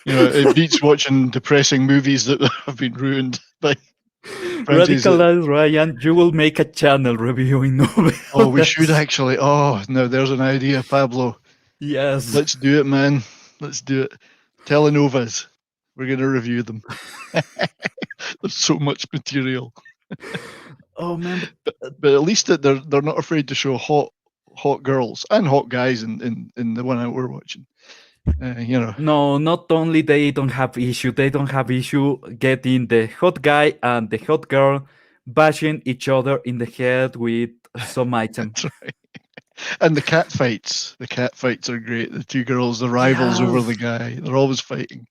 it beats watching depressing movies that have been ruined by franchises. Radicalized Ryan, you will make a channel reviewing novellas. Oh, we should actually. Oh, no, there's an idea, Pablo. Yes. Let's do it, man. Let's do it. Telenovas. We're going to review them. There's so much material. Oh man, But at least that they're not afraid to show hot girls and hot guys in the one that we're watching. no, not only they don't have issue getting the hot guy and the hot girl bashing each other in the head with some item. That's right. And the cat fights. The cat fights are great. The two girls, the rivals over the Yes. guy. They're always fighting.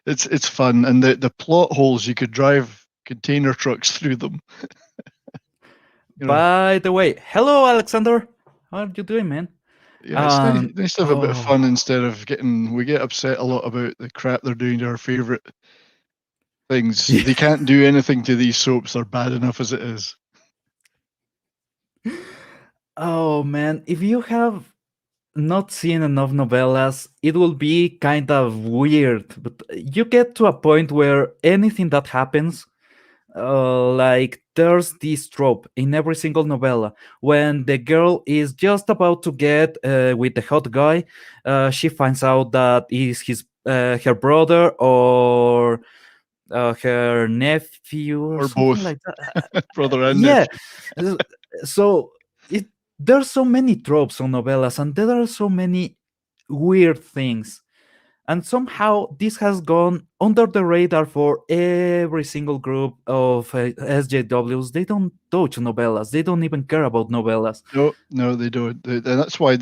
It's fun. And the plot holes, you could drive container trucks through them. By the way, hello Alexander. How are you doing, man? Yeah, it's nice to have a bit of fun instead of we get upset a lot about the crap they're doing to our favourite things. Yeah. They can't do anything to these soaps. They're bad enough as it is. Oh man, if you have not seen enough novellas, it will be kind of weird. But you get to a point where anything that happens, like there's this trope in every single novella when the girl is just about to get with the hot guy, she finds out that is his her brother or her nephew or Or something both. like that. Brother and Yeah. nephew. So there's so many tropes on novellas, and there are so many weird things. And somehow this has gone under the radar for every single group of SJWs. They don't touch novellas. They don't even care about novellas. No, they don't. And that's why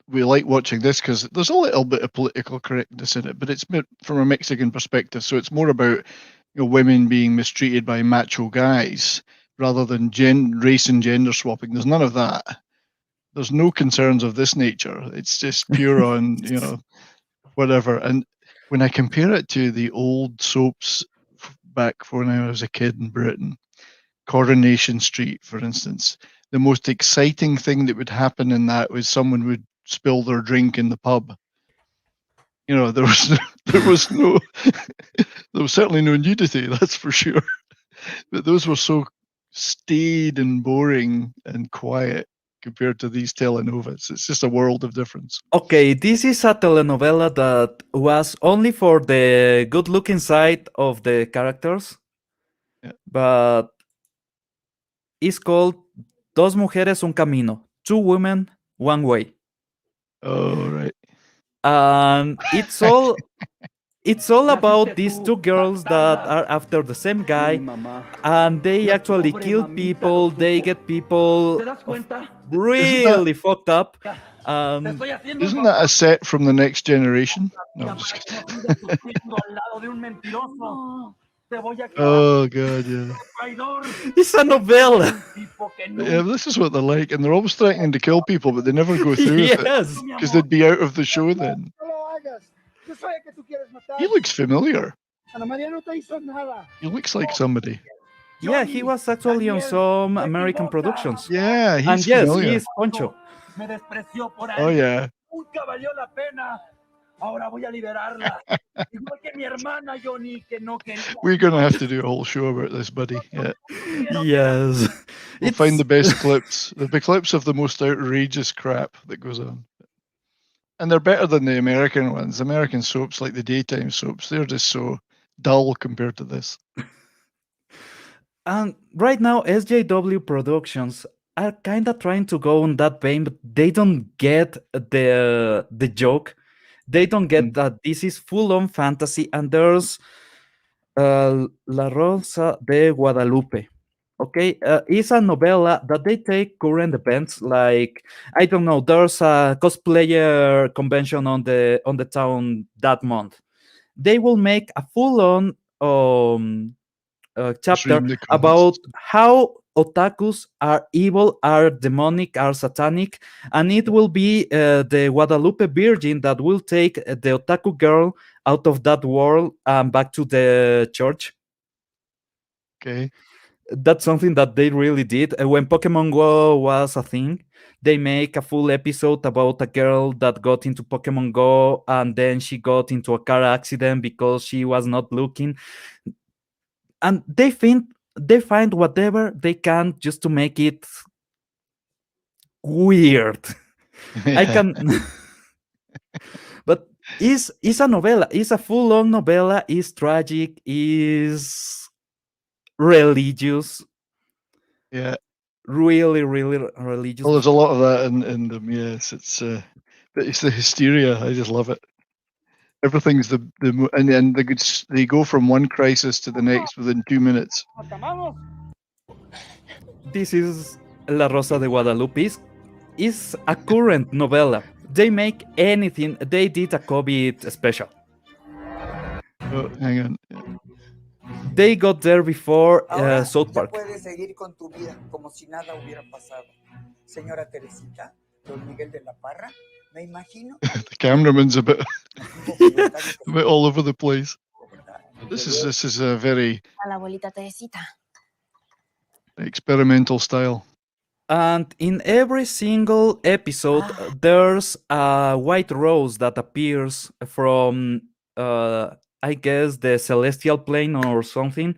we like watching this because there's a little bit of political correctness in it, but it's from a Mexican perspective. So it's more about women being mistreated by macho guys rather than race and gender swapping. There's none of that. There's no concerns of this nature. It's just pure on whatever. And when I compare it to the old soaps back when I was a kid in Britain, Coronation Street, for instance, the most exciting thing that would happen in that was someone would spill their drink in the pub. There was certainly no nudity, that's for sure. But those were so staid and boring and quiet compared to these telenovas. It's just a world of difference. Okay, this is a telenovela that was only for the good-looking side of the characters, but it's called Dos Mujeres, Un Camino. 2 women, 1 way. Oh, right. And it's all about these 2 girls that are after the same guy, and they actually kill people. They get people really fucked up. Isn't that a set from The Next Generation? No, I'm just kidding. Oh god, yeah. It's a novella. Yeah, this is what they're like, and they're always threatening to kill people, but they never go through with it Yes. because they'd be out of the show then. He looks familiar. He looks like somebody. Yeah, he was actually on some American productions. Yeah, he's And yes, familiar. he is Poncho. Oh yeah. We're gonna have to do a whole show about this, buddy. Yeah. Yes. We'll find the best clips. The clips of the most outrageous crap that goes on. And they're better than the American ones. American soaps, like the daytime soaps, they're just so dull compared to this. And right now, SJW Productions are kind of trying to go on that vein, but they don't get the joke. They don't get that this is full-on fantasy, and there's La Rosa de Guadalupe. Okay, it's a novella that they take current events, like I don't know, there's a cosplayer convention on the town that month. They will make a full-on chapter Stream the about comments. how otakus are evil, are demonic, are satanic, and it will be the Guadalupe Virgin that will take the otaku girl out of that world and back to the church. Okay. That's something that they really did. When Pokemon Go was a thing, they make a full episode about a girl that got into Pokemon Go and then she got into a car accident because she was not looking. And they find whatever they can just to make it weird. I can but is a novella, is a full-on novella, is tragic, is religious, Yeah. really religious. Well, there's a lot of that in them. Yes, but it's the hysteria. I just love it. Everything's and they go from one crisis to the next within 2 minutes. This is La Rosa de Guadalupe. Is a current novella. They make anything. They did a COVID special. Oh, hang on. They got there before Ahora South ya Park. puedes seguir con tu vida como si nada hubiera pasado. Señora Teresita, don Miguel de la Parra, me imagino. The cameraman's a bit Antiguo voluntario que a bit all over the place. ¿verdad? This is a very A la abuelita Teresita. experimental style. And in every single episode, there's a white rose that appears from, I guess, the celestial plane or something.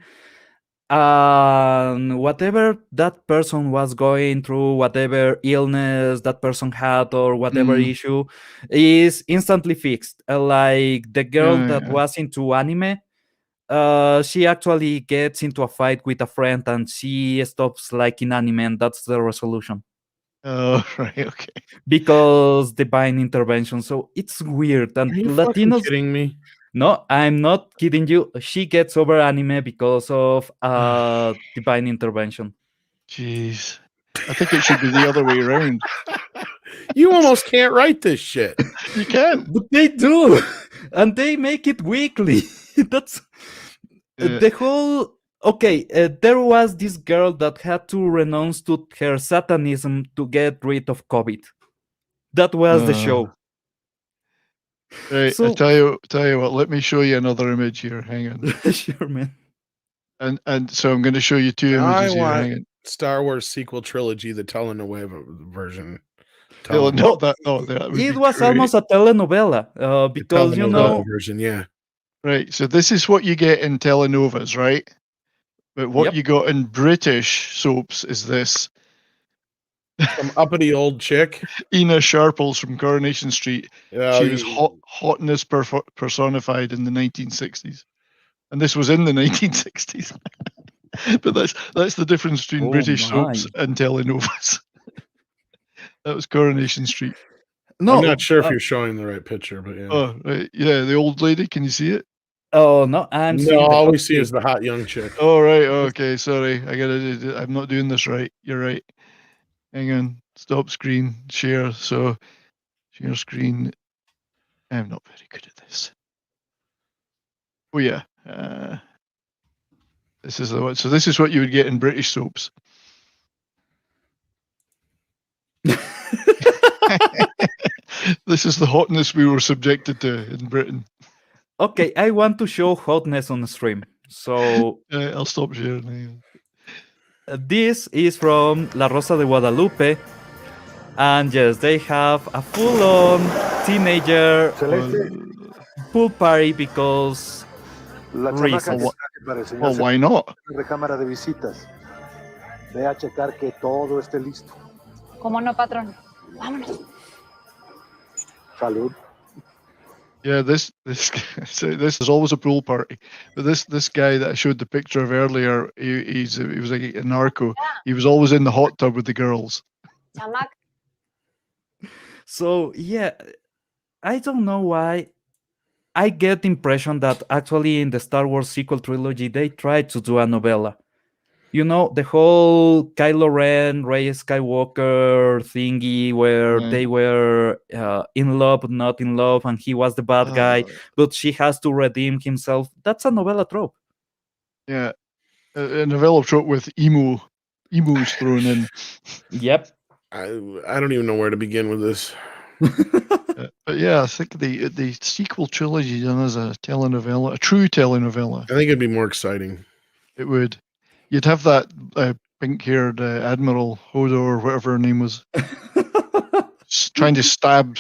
And whatever that person was going through, whatever illness that person had, or whatever issue, is instantly fixed. Like the girl that was into anime, she actually gets into a fight with a friend and she stops liking anime, and that's the resolution. Oh, right, okay. Because divine intervention. So it's weird. And Are you fucking Latinos. kidding me? No, I'm not kidding you. She gets over anime because of divine intervention. Jeez. I think it should be the other way around. You almost can't write this shit. You can't. But they do. And they make it weekly. That's the whole. Okay, there was this girl that had to renounce to her satanism to get rid of COVID. That was the show. Right, So- I tell you what, let me show you another image here. Hang on. Sure, man. And so I'm going to show you two I images here. want- Hang on. Star Wars sequel trilogy, the telenovela version. No, not that. No, that would It be was great. almost a telenovela because, you Telenovela know, version, yeah. Right, so this is what you get in telenovas, right? But what Yep. you got in British soaps is this. Some uppity old chick. Ina Sharples from Coronation Street. She was hotness personified in the 1960s. And this was in the 1960s. But that's the difference between Oh British soaps my. and telenovas. That was Coronation Street. no. I'm not sure if you're showing the right picture, but yeah. Oh, right. Yeah, the old lady. Can you see it? Oh no, I'm No, seeing the all we hot see chick. is the hot young chick. Oh, right. Okay, sorry. I'm not doing this right. You're right. Hang on. Stop screen. Share. So, share screen. I'm not very good at this. Oh, yeah. This is the one. So, this is what you would get in British soaps. This is the hotness we were subjected to in Britain. Okay, I want to show hotness on the stream. So I'll stop sharing. Hang on. this is from La Rosa de Guadalupe. And yes, they have a full-on teenager pool party because La reasons. chamaca que traje para Well, enseñarse why not? en la recámara de visitas. Ve a checar que todo esté listo. ¿Cómo no, patrón? Vámonos. Salud. Yeah, this so this is always a pool party. But this guy that I showed the picture of earlier, he was like a narco. He was always in the hot tub with the girls. Chamac. So yeah, I don't know why. I get the impression that actually in the Star Wars sequel trilogy they tried to do a novella. You know, the whole Kylo Ren, Rey Skywalker thingy where Mhm. they were in love but not in love, and he was the bad guy, but she has to redeem himself. That's a novella trope. Yeah, a novella trope with emo emos thrown in. Yep. I don't even know where to begin with this. But yeah, I think the sequel trilogy done as a telenovela, a true telenovela, I think it'd be more exciting. it would. You'd have that pink-haired Admiral Hodor, or whatever her name was, trying to stab.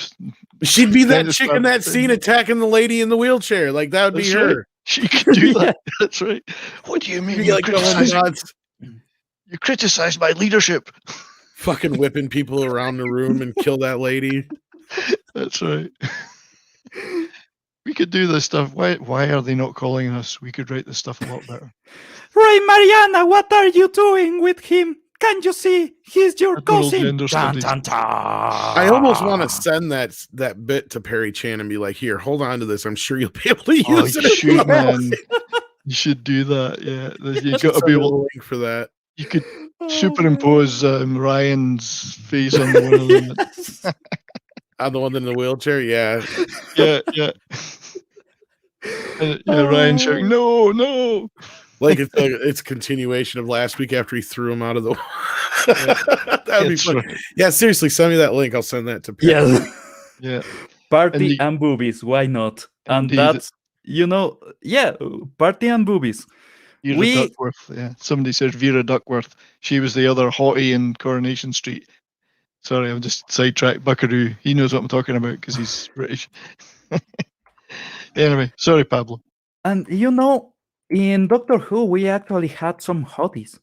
She'd be trying that to chick stab in that scene attacking the lady in the wheelchair. Like that would be That's right. her. She could do that. That's right. What do you mean? She'd be You like going criticize, nuts, you criticize my leadership. fucking whipping people around the room and kill that lady. That's right. We could do this stuff. Why are they not calling us? We could write this stuff a lot better. Ray Mariana, what are you doing with him? Can you see? He's your Admiral cousin. Gender Dun, Studies. dun, dun. I almost want to send that bit to Perry Chan and be like, "Here, hold on to this. I'm sure you'll be able to use Oh, it." you should, man. You should do that. Yeah, you got to Send be me a able. link for that. You could superimpose Ryan's face on the one of them. I'm the one in the wheelchair. Yeah, Yeah. Yeah, Ryan shouting, "No, no!" like it's a continuation of last week after he threw him out of the. That would be That's fun. right. Yeah, seriously, send me that link. I'll send that to Perry. Yes. Yeah, Party Indeed. and boobies. Why not? And Indeed. that's, party and boobies. Vera We- Duckworth. Yeah, somebody says Vera Duckworth. She was the other hottie in Coronation Street. Sorry, I'm just sidetracked. Buckaroo. He knows what I'm talking about because he's British. Anyway, sorry, Pablo. And in Doctor Who, we actually had some hotties.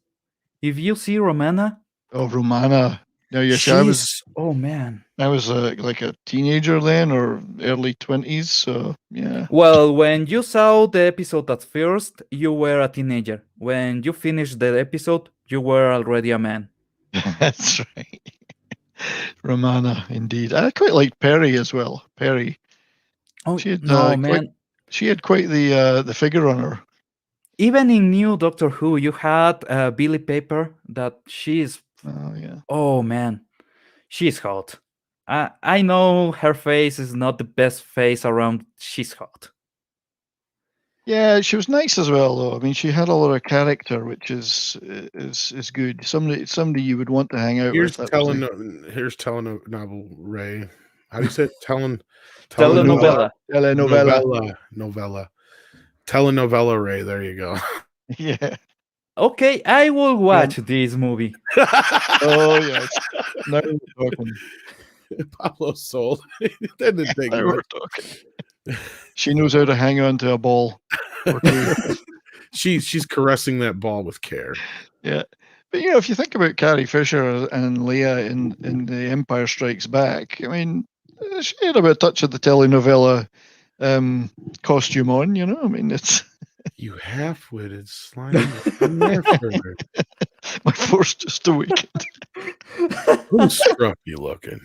If you see Romana, Oh, Romana. Now, yes, I was oh man. like a teenager then, or early 20s. So yeah, Well, when you saw the episode at first, you were a teenager. When you finished the episode, you were already a man. that's right. Romana, indeed. I quite liked Perry as well. Perry. Oh She had, no, quite- man! She had quite the figure on her. Even in new Doctor Who, you had Billy Paper. That she's Oh yeah. oh man, she's hot. I know her face is not the best face around. She's hot. Yeah, she was nice as well, though. I mean, she had a lot of character, which is good. Somebody you would want to hang out Here's with. That was telenovel Ray. How do you say it? Telenovela. Novella. Telenovela Ray. There you go. Yeah. Okay, I will watch this movie. Oh yeah. Now we're talking. Pablo's sold. That didn't take Now much. we're talking. She knows how to hang on to a ball or two. She's caressing that ball with care. Yeah. But if you think about Carrie Fisher and Leah in The Empire Strikes Back, I mean, she had a bit of touch of the telenovela costume on, I mean, it's You half-witted slimy. I'm there for her. my force just awakened. Who's scruffy looking?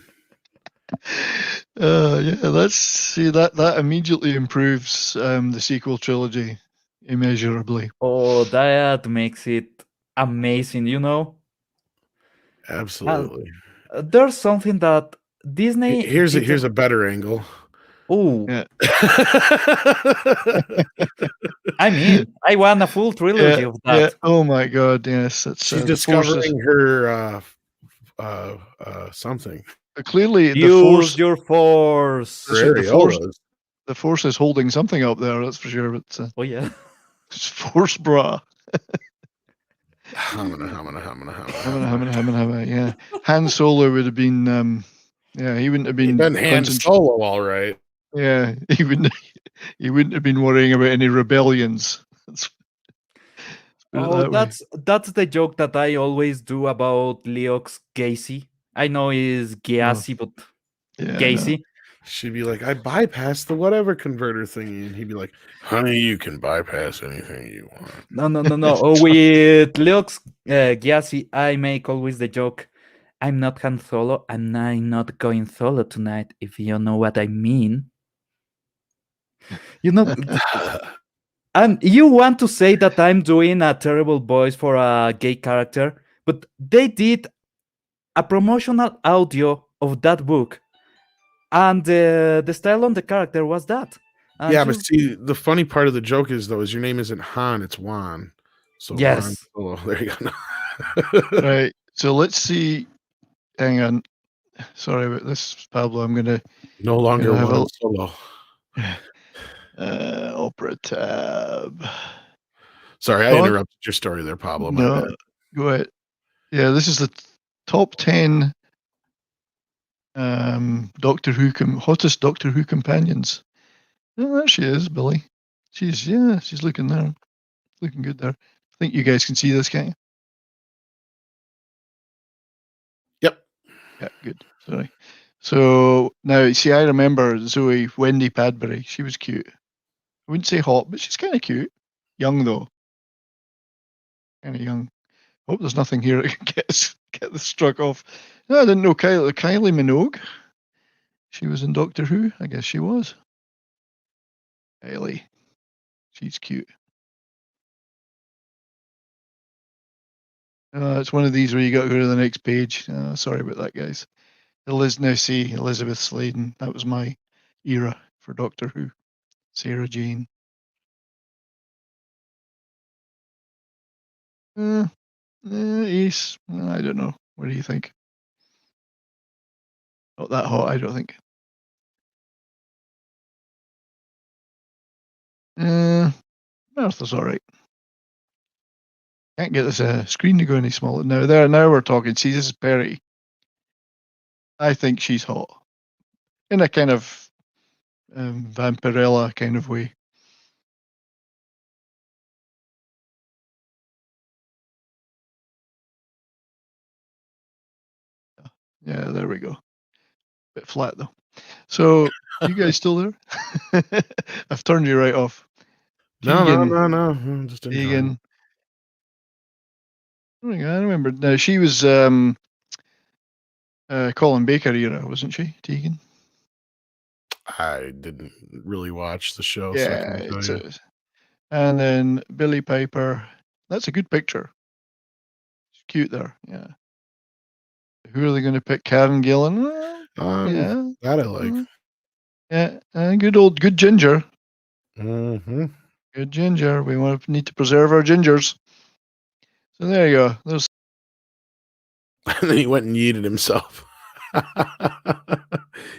Yeah, let's see that immediately improves the sequel trilogy immeasurably. Oh, that makes it amazing, Absolutely. There's something that Disney. Here's a better angle. Oh, Yeah. I mean, I want a full trilogy of that. Yeah. Oh my God, yes. It's She's the force is- discovering her something. clearly the Use force. your force. Her Her force- areolas. The force is holding something up there. That's for sure. It's Oh yeah. it's force bra. Hamina. Yeah. Han Solo would have been. Yeah, he wouldn't have He'd been. been Han Solo, all right. Yeah, he wouldn't. He wouldn't have been worrying about any rebellions. Let's put it Oh, that way. that's the joke that I always do about Leox Gacy. I know he's Gacy, but Yeah, no. Gacy. She'd be like, I bypassed the whatever converter thingy. And he'd be like, honey, you can bypass anything you want. No. Oh, with Leox Gacy, I make always the joke. I'm not Han Solo, and I'm not going solo tonight, if you know what I mean. And you want to say that I'm doing a terrible voice for a gay character, but they did a promotional audio of that book, and the style on the character was that. And Yeah, you- but see, the funny part of the joke is, though, is your name isn't Han, it's Juan. So Han Yes. Solo. There you go. Right. So let's see. Hang on. Sorry about this, Pablo. I'm gonna No longer have one a solo. Opera tab. Sorry, I Don? interrupted your story there, Pablo. My No, bad. go ahead. Yeah, this is the top 10 Doctor Who hottest Doctor Who companions. Oh, there she is, Billy. She's looking there, looking good there. I think you guys can see this, can't you? Yep. Yeah, good. Sorry. So now, see, I remember Zoe Wendy Padbury. She was cute. I wouldn't say hot, but she's kind of cute. Young though, kind of young. Hope there's nothing here that can get this struck off. No, I didn't know Kylie Minogue. She was in Doctor Who. I guess she was. Kylie. She's cute. It's one of these where you got to go to the next page. Sorry about that, guys. Now see Elizabeth Sladen. That was my era for Doctor Who. Sarah Jane. Ace. I don't know. What do you think? Not that hot, I don't think. Martha's all right. Can't get this screen to go any smaller. Now we're talking. See, this is Perry. I think she's hot in a kind of Vampirella kind of way. Yeah, there we go. Bit flat though. So you guys still there? I've turned you right off. No. Tegan. I'm just enjoying. Tegan. Oh my God, I remember. Now she was Colin Baker era, wasn't she? Tegan. I didn't really watch the show, so I Yeah, can tell you. and then Billy Piper. That's a good picture. She's cute there. Yeah. Who are they going to pick? Karen Gillan. Well, yeah. That I like. Yeah. Good ginger. Mm-hmm. Good ginger. We need to preserve our gingers. So there you go. There's. And then he went and yeeted himself.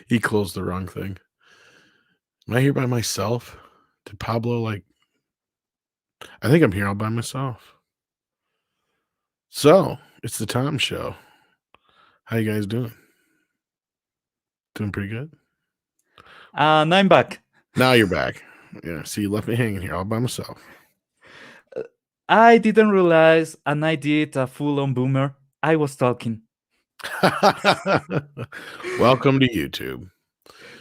He closed the wrong thing. Am I here by myself? Did Pablo I think I'm here all by myself. So it's the Tom Show. How you guys doing? Doing pretty good. And I'm back. Now you're back. Yeah. See, you left me hanging here all by myself. I didn't realize, and I did a full-on boomer. I was talking. Welcome to YouTube.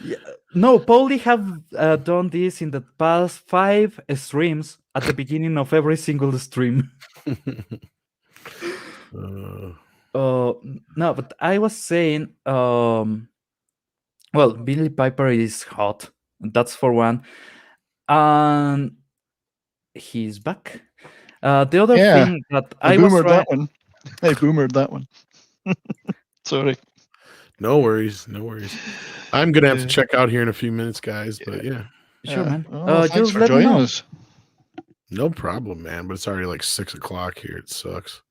Yeah, no, Paulie have done this in the past 5 streams at the beginning of every single stream. No, but I was saying, well, Billy Piper is hot. That's for one. And he's back. The other thing that I was boomered that one. I boomered that one. Sorry. No worries. I'm gonna have to check out here in a few minutes, guys. But yeah. Sure, man. Thanks just for let me joining know. us. No problem, man. But it's already like 6 o'clock here. It sucks.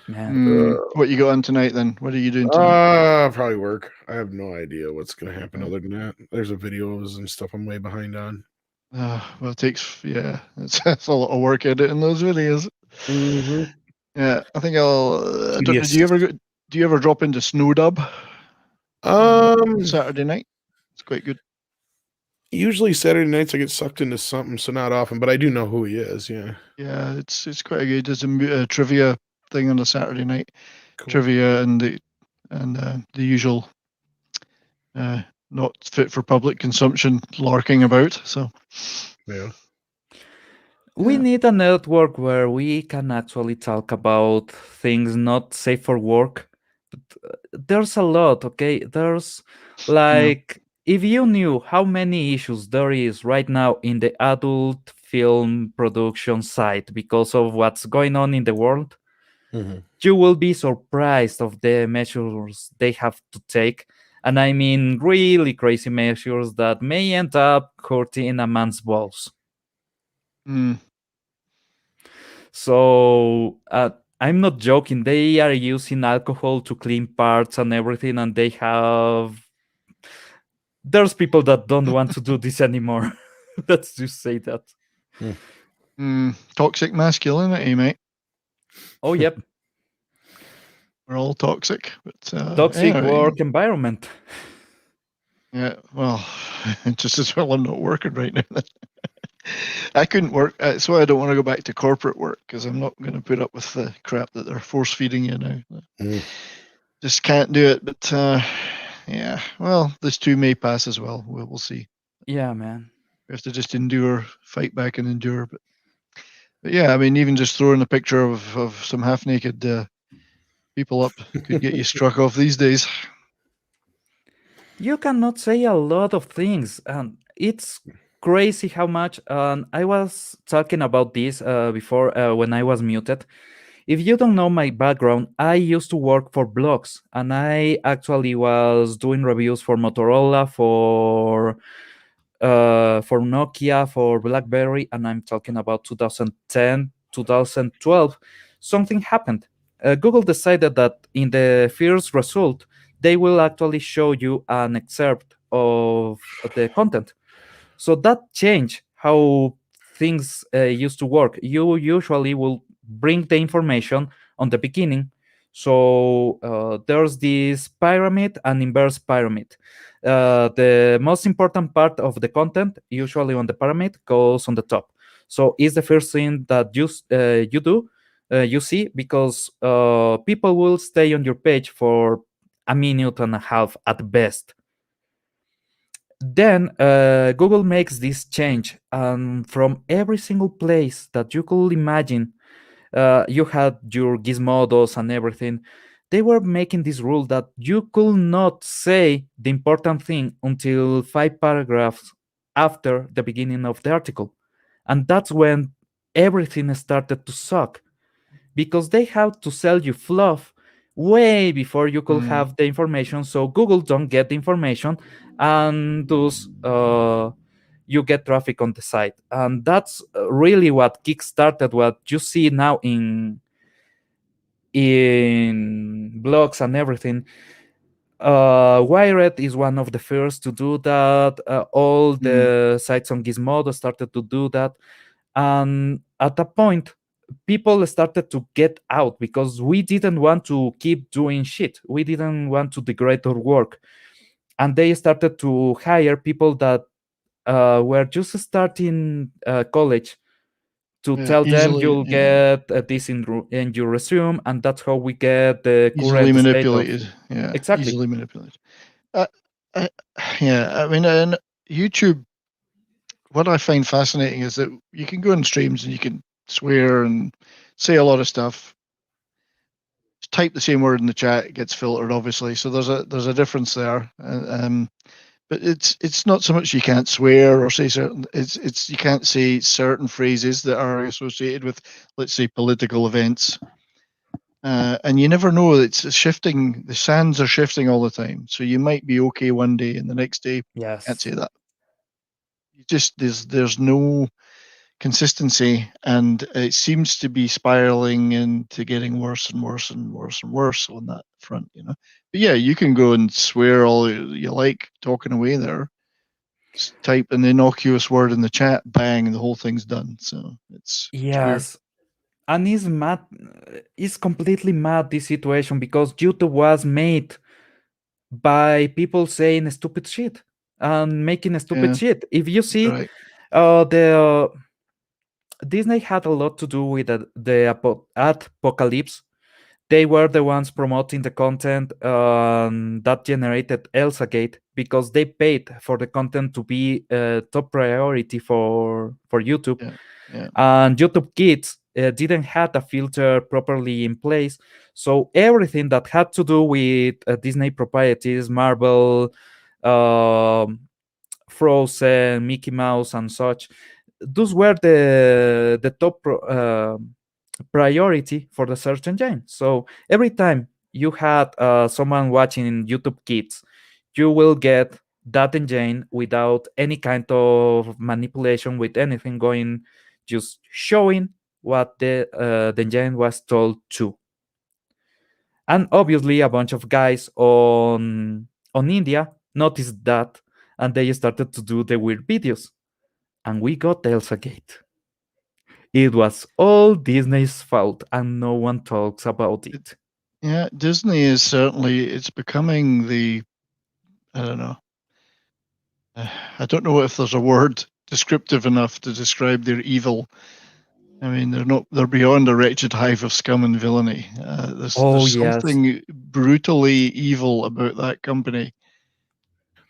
Man. What you got on tonight then? What are you doing tonight? Probably work. I have no idea what's gonna happen other than that. There's a videos and stuff I'm way behind on. Well, it takes it's a lot of work editing those videos. Mm-hmm. Yeah, I think I'll. Do you ever drop into Snowdub? Saturday night. It's quite good. Usually Saturday nights I get sucked into something, so not often, but I do know who he is. Yeah. Yeah, it's quite good. There's a trivia thing on a Saturday night. Cool. Trivia and the usual not fit for public consumption larking about. So yeah. We need a network where we can actually talk about things not safe for work. But there's a lot, okay? There's if you knew how many issues there is right now in the adult film production side because of what's going on in the world, you will be surprised of the measures they have to take. And I mean really crazy measures that may end up hurting a man's balls. So I'm not joking. They are using alcohol to clean parts and everything, and they have. There's people that don't want to do this anymore. Let's just say that. Toxic masculinity, mate. Oh, yep. We're all toxic, but Toxic anyway, work environment. yeah. Well, just as well I'm not working right now. Then. I couldn't work. That's why I don't want to go back to corporate work, because I'm not going to put up with the crap that they're force feeding you now. Just can't do it. But yeah, well, this too may pass as well. We'll see. Yeah, man. We have to just endure, fight back, and endure. But yeah, I mean, even just throwing a picture of some half naked people up could get you struck off these days. You cannot say a lot of things, and it's crazy how much. I was talking about this before when I was muted. If you don't know my background, I used to work for blogs, and I actually was doing reviews for Motorola, for Nokia, for BlackBerry, and I'm talking about 2010, 2012. Something happened. Google decided that in the first result, they will actually show you an excerpt of the content. So that changed how things used to work. You usually will bring the information on the beginning. So there's this pyramid and inverse pyramid. The most important part of the content, usually on the pyramid, goes on the top. So it's the first thing that you do, you see, because people will stay on your page for a minute and a half at best. Then Google makes this change, and from every single place that you could imagine, you had your gizmodos and everything. They were making this rule that you could not say the important thing until 5 paragraphs after the beginning of the article. And that's when everything started to suck, because they have to sell you fluff way before you could have the information, so Google don't get the information, and thus you get traffic on the site. And that's really what kickstarted what you see now in blogs and everything. Wired is one of the first to do that. All the sites on Gizmodo started to do that. And at a point, people started to get out because we didn't want to keep doing shit. We didn't want to degrade our work. And they started to hire people that were just starting college to tell them you'll get this in your resume, and that's how we get the easily current state of manipulated. Yeah, exactly. easily manipulated. Yeah, I mean, in YouTube, what I find fascinating is that you can go on streams and you can swear and say a lot of stuff. Type the same word in the chat, it gets filtered, obviously. So there's a difference there. But it's not so much you can't swear or say certain. It's you can't say certain phrases that are associated with, let's say, political events. And you never know. It's shifting. The sands are shifting all the time. So you might be okay one day, and the next day, yes, can't say that. You just there's no consistency, and it seems to be spiraling into getting worse and worse and worse and worse on that front. But yeah, you can go and swear all you like, talking away there. Just type an innocuous word in the chat, bang, and the whole thing's done. So it's weird. yes. And it's mad. It's completely mad, this situation, because YouTube was made by people saying stupid shit and making stupid shit. If you see, Right. the Disney had a lot to do with the apocalypse. They were the ones promoting the content that generated ElsaGate, because they paid for the content to be top priority for YouTube. Yeah. And YouTube Kids didn't have a filter properly in place. So everything that had to do with Disney properties, Marvel, Frozen, Mickey Mouse, and such, those were the top priority for the search engine. So every time you had someone watching YouTube Kids, you will get that engine without any kind of manipulation, with anything going, just showing what the giant was told to. And obviously, a bunch of guys on India noticed that, and they started to do the weird videos. And we got Elsa Gate. It was all Disney's fault, and no one talks about it. Yeah, Disney is certainly, it's becoming I don't know. I don't know if there's a word descriptive enough to describe their evil. I mean, they're beyond a wretched hive of scum and villainy. There's Yes. something brutally evil about that company.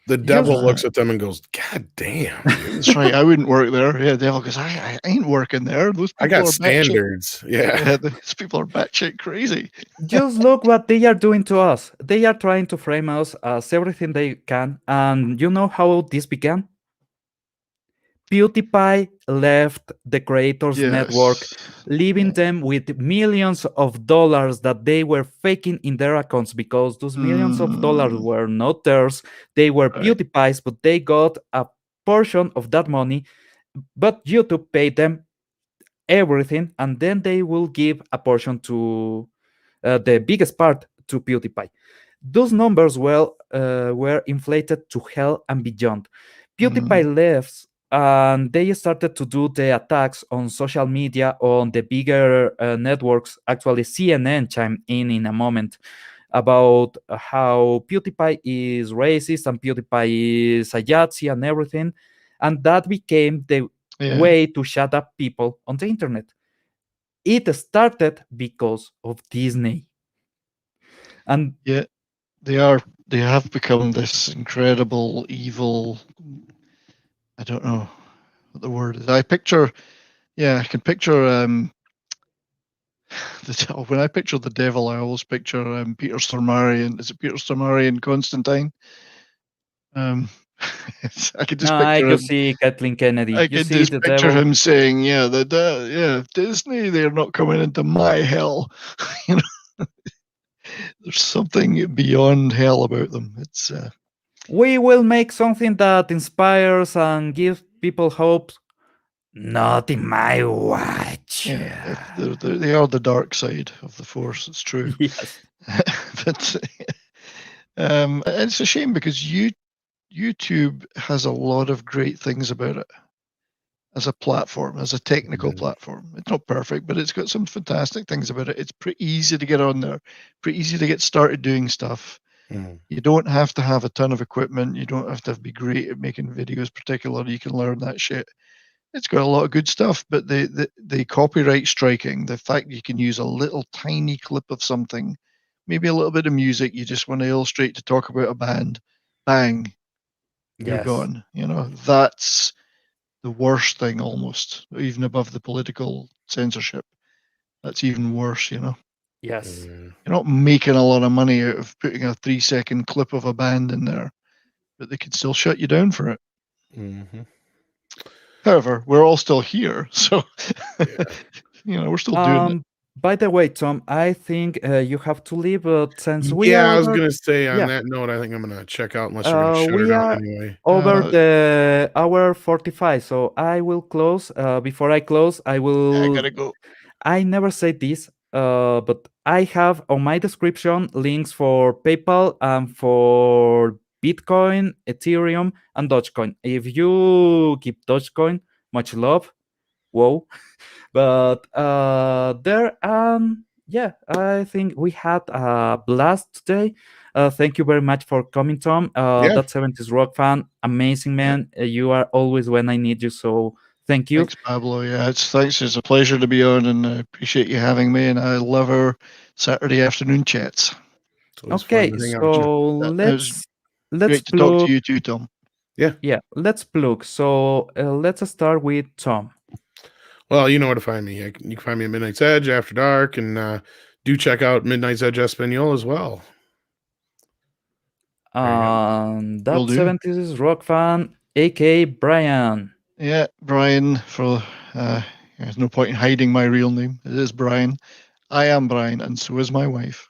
The devil Yeah. looks at them and goes, "God damn, dude. That's right. I wouldn't work there. Yeah, devil goes, I ain't working there. Those people I got are batshit. standards." Yeah. Yeah, those people are batshit crazy. Just look what they are doing to us. They are trying to frame us as everything they can. And you know how this began? PewDiePie left the creators network, Yes. leaving them with millions of dollars that they were faking in their accounts, because those millions of dollars were not theirs. They were Right. PewDiePie's, but they got a portion of that money. But YouTube paid them everything, and then they will give a portion to the biggest part to PewDiePie. Those numbers were inflated to hell and beyond. PewDiePie left, and they started to do the attacks on social media on the bigger networks. Actually, CNN chimed in a moment about how PewDiePie is racist and PewDiePie is a Yahtzee and everything. And that became the way to shut up people on the internet. It started because of Disney. And yeah, they have become this incredible evil. I don't know what the word is. I can picture when I picture the devil, I always picture Peter Stormare, and is it Peter Stormare and Constantine? I could just I picture could him. see Kathleen Kennedy. I You could see just the picture devil. him saying, Disney, they're not coming into my hell." You know, there's something beyond hell about them. It's We will make something that inspires and gives people hope. Not in my watch. yeah, they are the dark side of the force. It's true. Yes. But it's a shame because YouTube has a lot of great things about it as a platform, as a technical platform. It's not perfect, but it's got some fantastic things about it. It's pretty easy to get on there, pretty easy to get started doing stuff. You don't have to have a ton of equipment. You don't have to be great at making videos, particularly. You can learn that shit. It's got a lot of good stuff, but the copyright striking, the fact you can use a little tiny clip of something, maybe a little bit of music, you just want to illustrate to talk about a band, bang, you're Yes. gone. You know, that's the worst thing almost, even above the political censorship. That's even worse, you know. Yes. You're not making a lot of money out of putting a 3-second clip of a band in there, but they can still shut you down for it. However, we're all still here, so you know, we're still doing it. By the way, Tom, I think you have to leave, but since we I are was gonna say on yeah. that note, I think I'm gonna check out unless you're gonna shut we it down are anyway. over the hour 45, so I will close. Before I close, I will. I gotta go. I never said this, but I have on my description links for PayPal and for Bitcoin, Ethereum, and Dogecoin. If you keep Dogecoin, much love. Whoa. But there, yeah, I think we had a blast today. Thank you very much for coming, Tom. That 70s rock fan, amazing man. You are always when I need you, so thank you. Thanks, Pablo. Yeah, it's a pleasure to be on, and I appreciate you having me. And I love our Saturday afternoon chats. Okay, so let's great to talk to you too, Tom. Yeah, let's plug. So let's start with Tom. Well, you know where to find me. You can find me at Midnight's Edge after dark, and do check out Midnight's Edge Espanol as well. That 70s rock fan, aka Brian. Yeah, Brian. There's no point in hiding my real name. It is Brian. I am Brian, and so is my wife.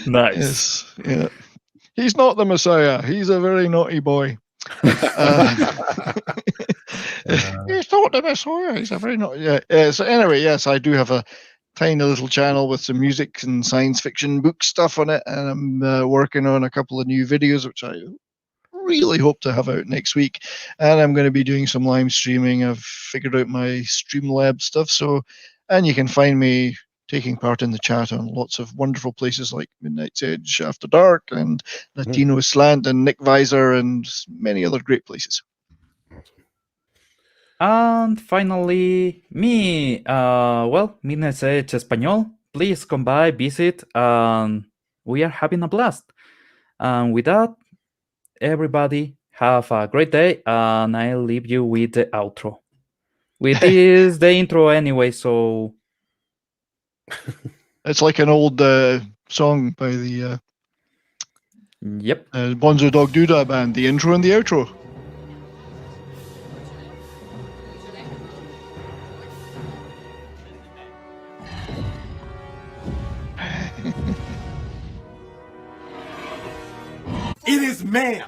Nice. Yes, yeah. He's not the Messiah. He's a very naughty boy. He's Optimus. Oh, yeah, he's a very not. Yeah. So anyway, yes, I do have a tiny little channel with some music and science fiction book stuff on it, and I'm working on a couple of new videos, which I really hope to have out next week. And I'm going to be doing some live streaming. I've figured out my Streamlab stuff, so and you can find me taking part in the chat on lots of wonderful places like Midnight's Edge After Dark and Latino Slant and Nick Visor and many other great places. And finally, me. Midnight's Edge Español. Please come by, visit, and we are having a blast. And with that, everybody, have a great day, and I'll leave you with the outro. With this, the intro anyway, so... It's like an old song by the Yep. Bonzo Dog Doodah band, the intro and the outro. It is man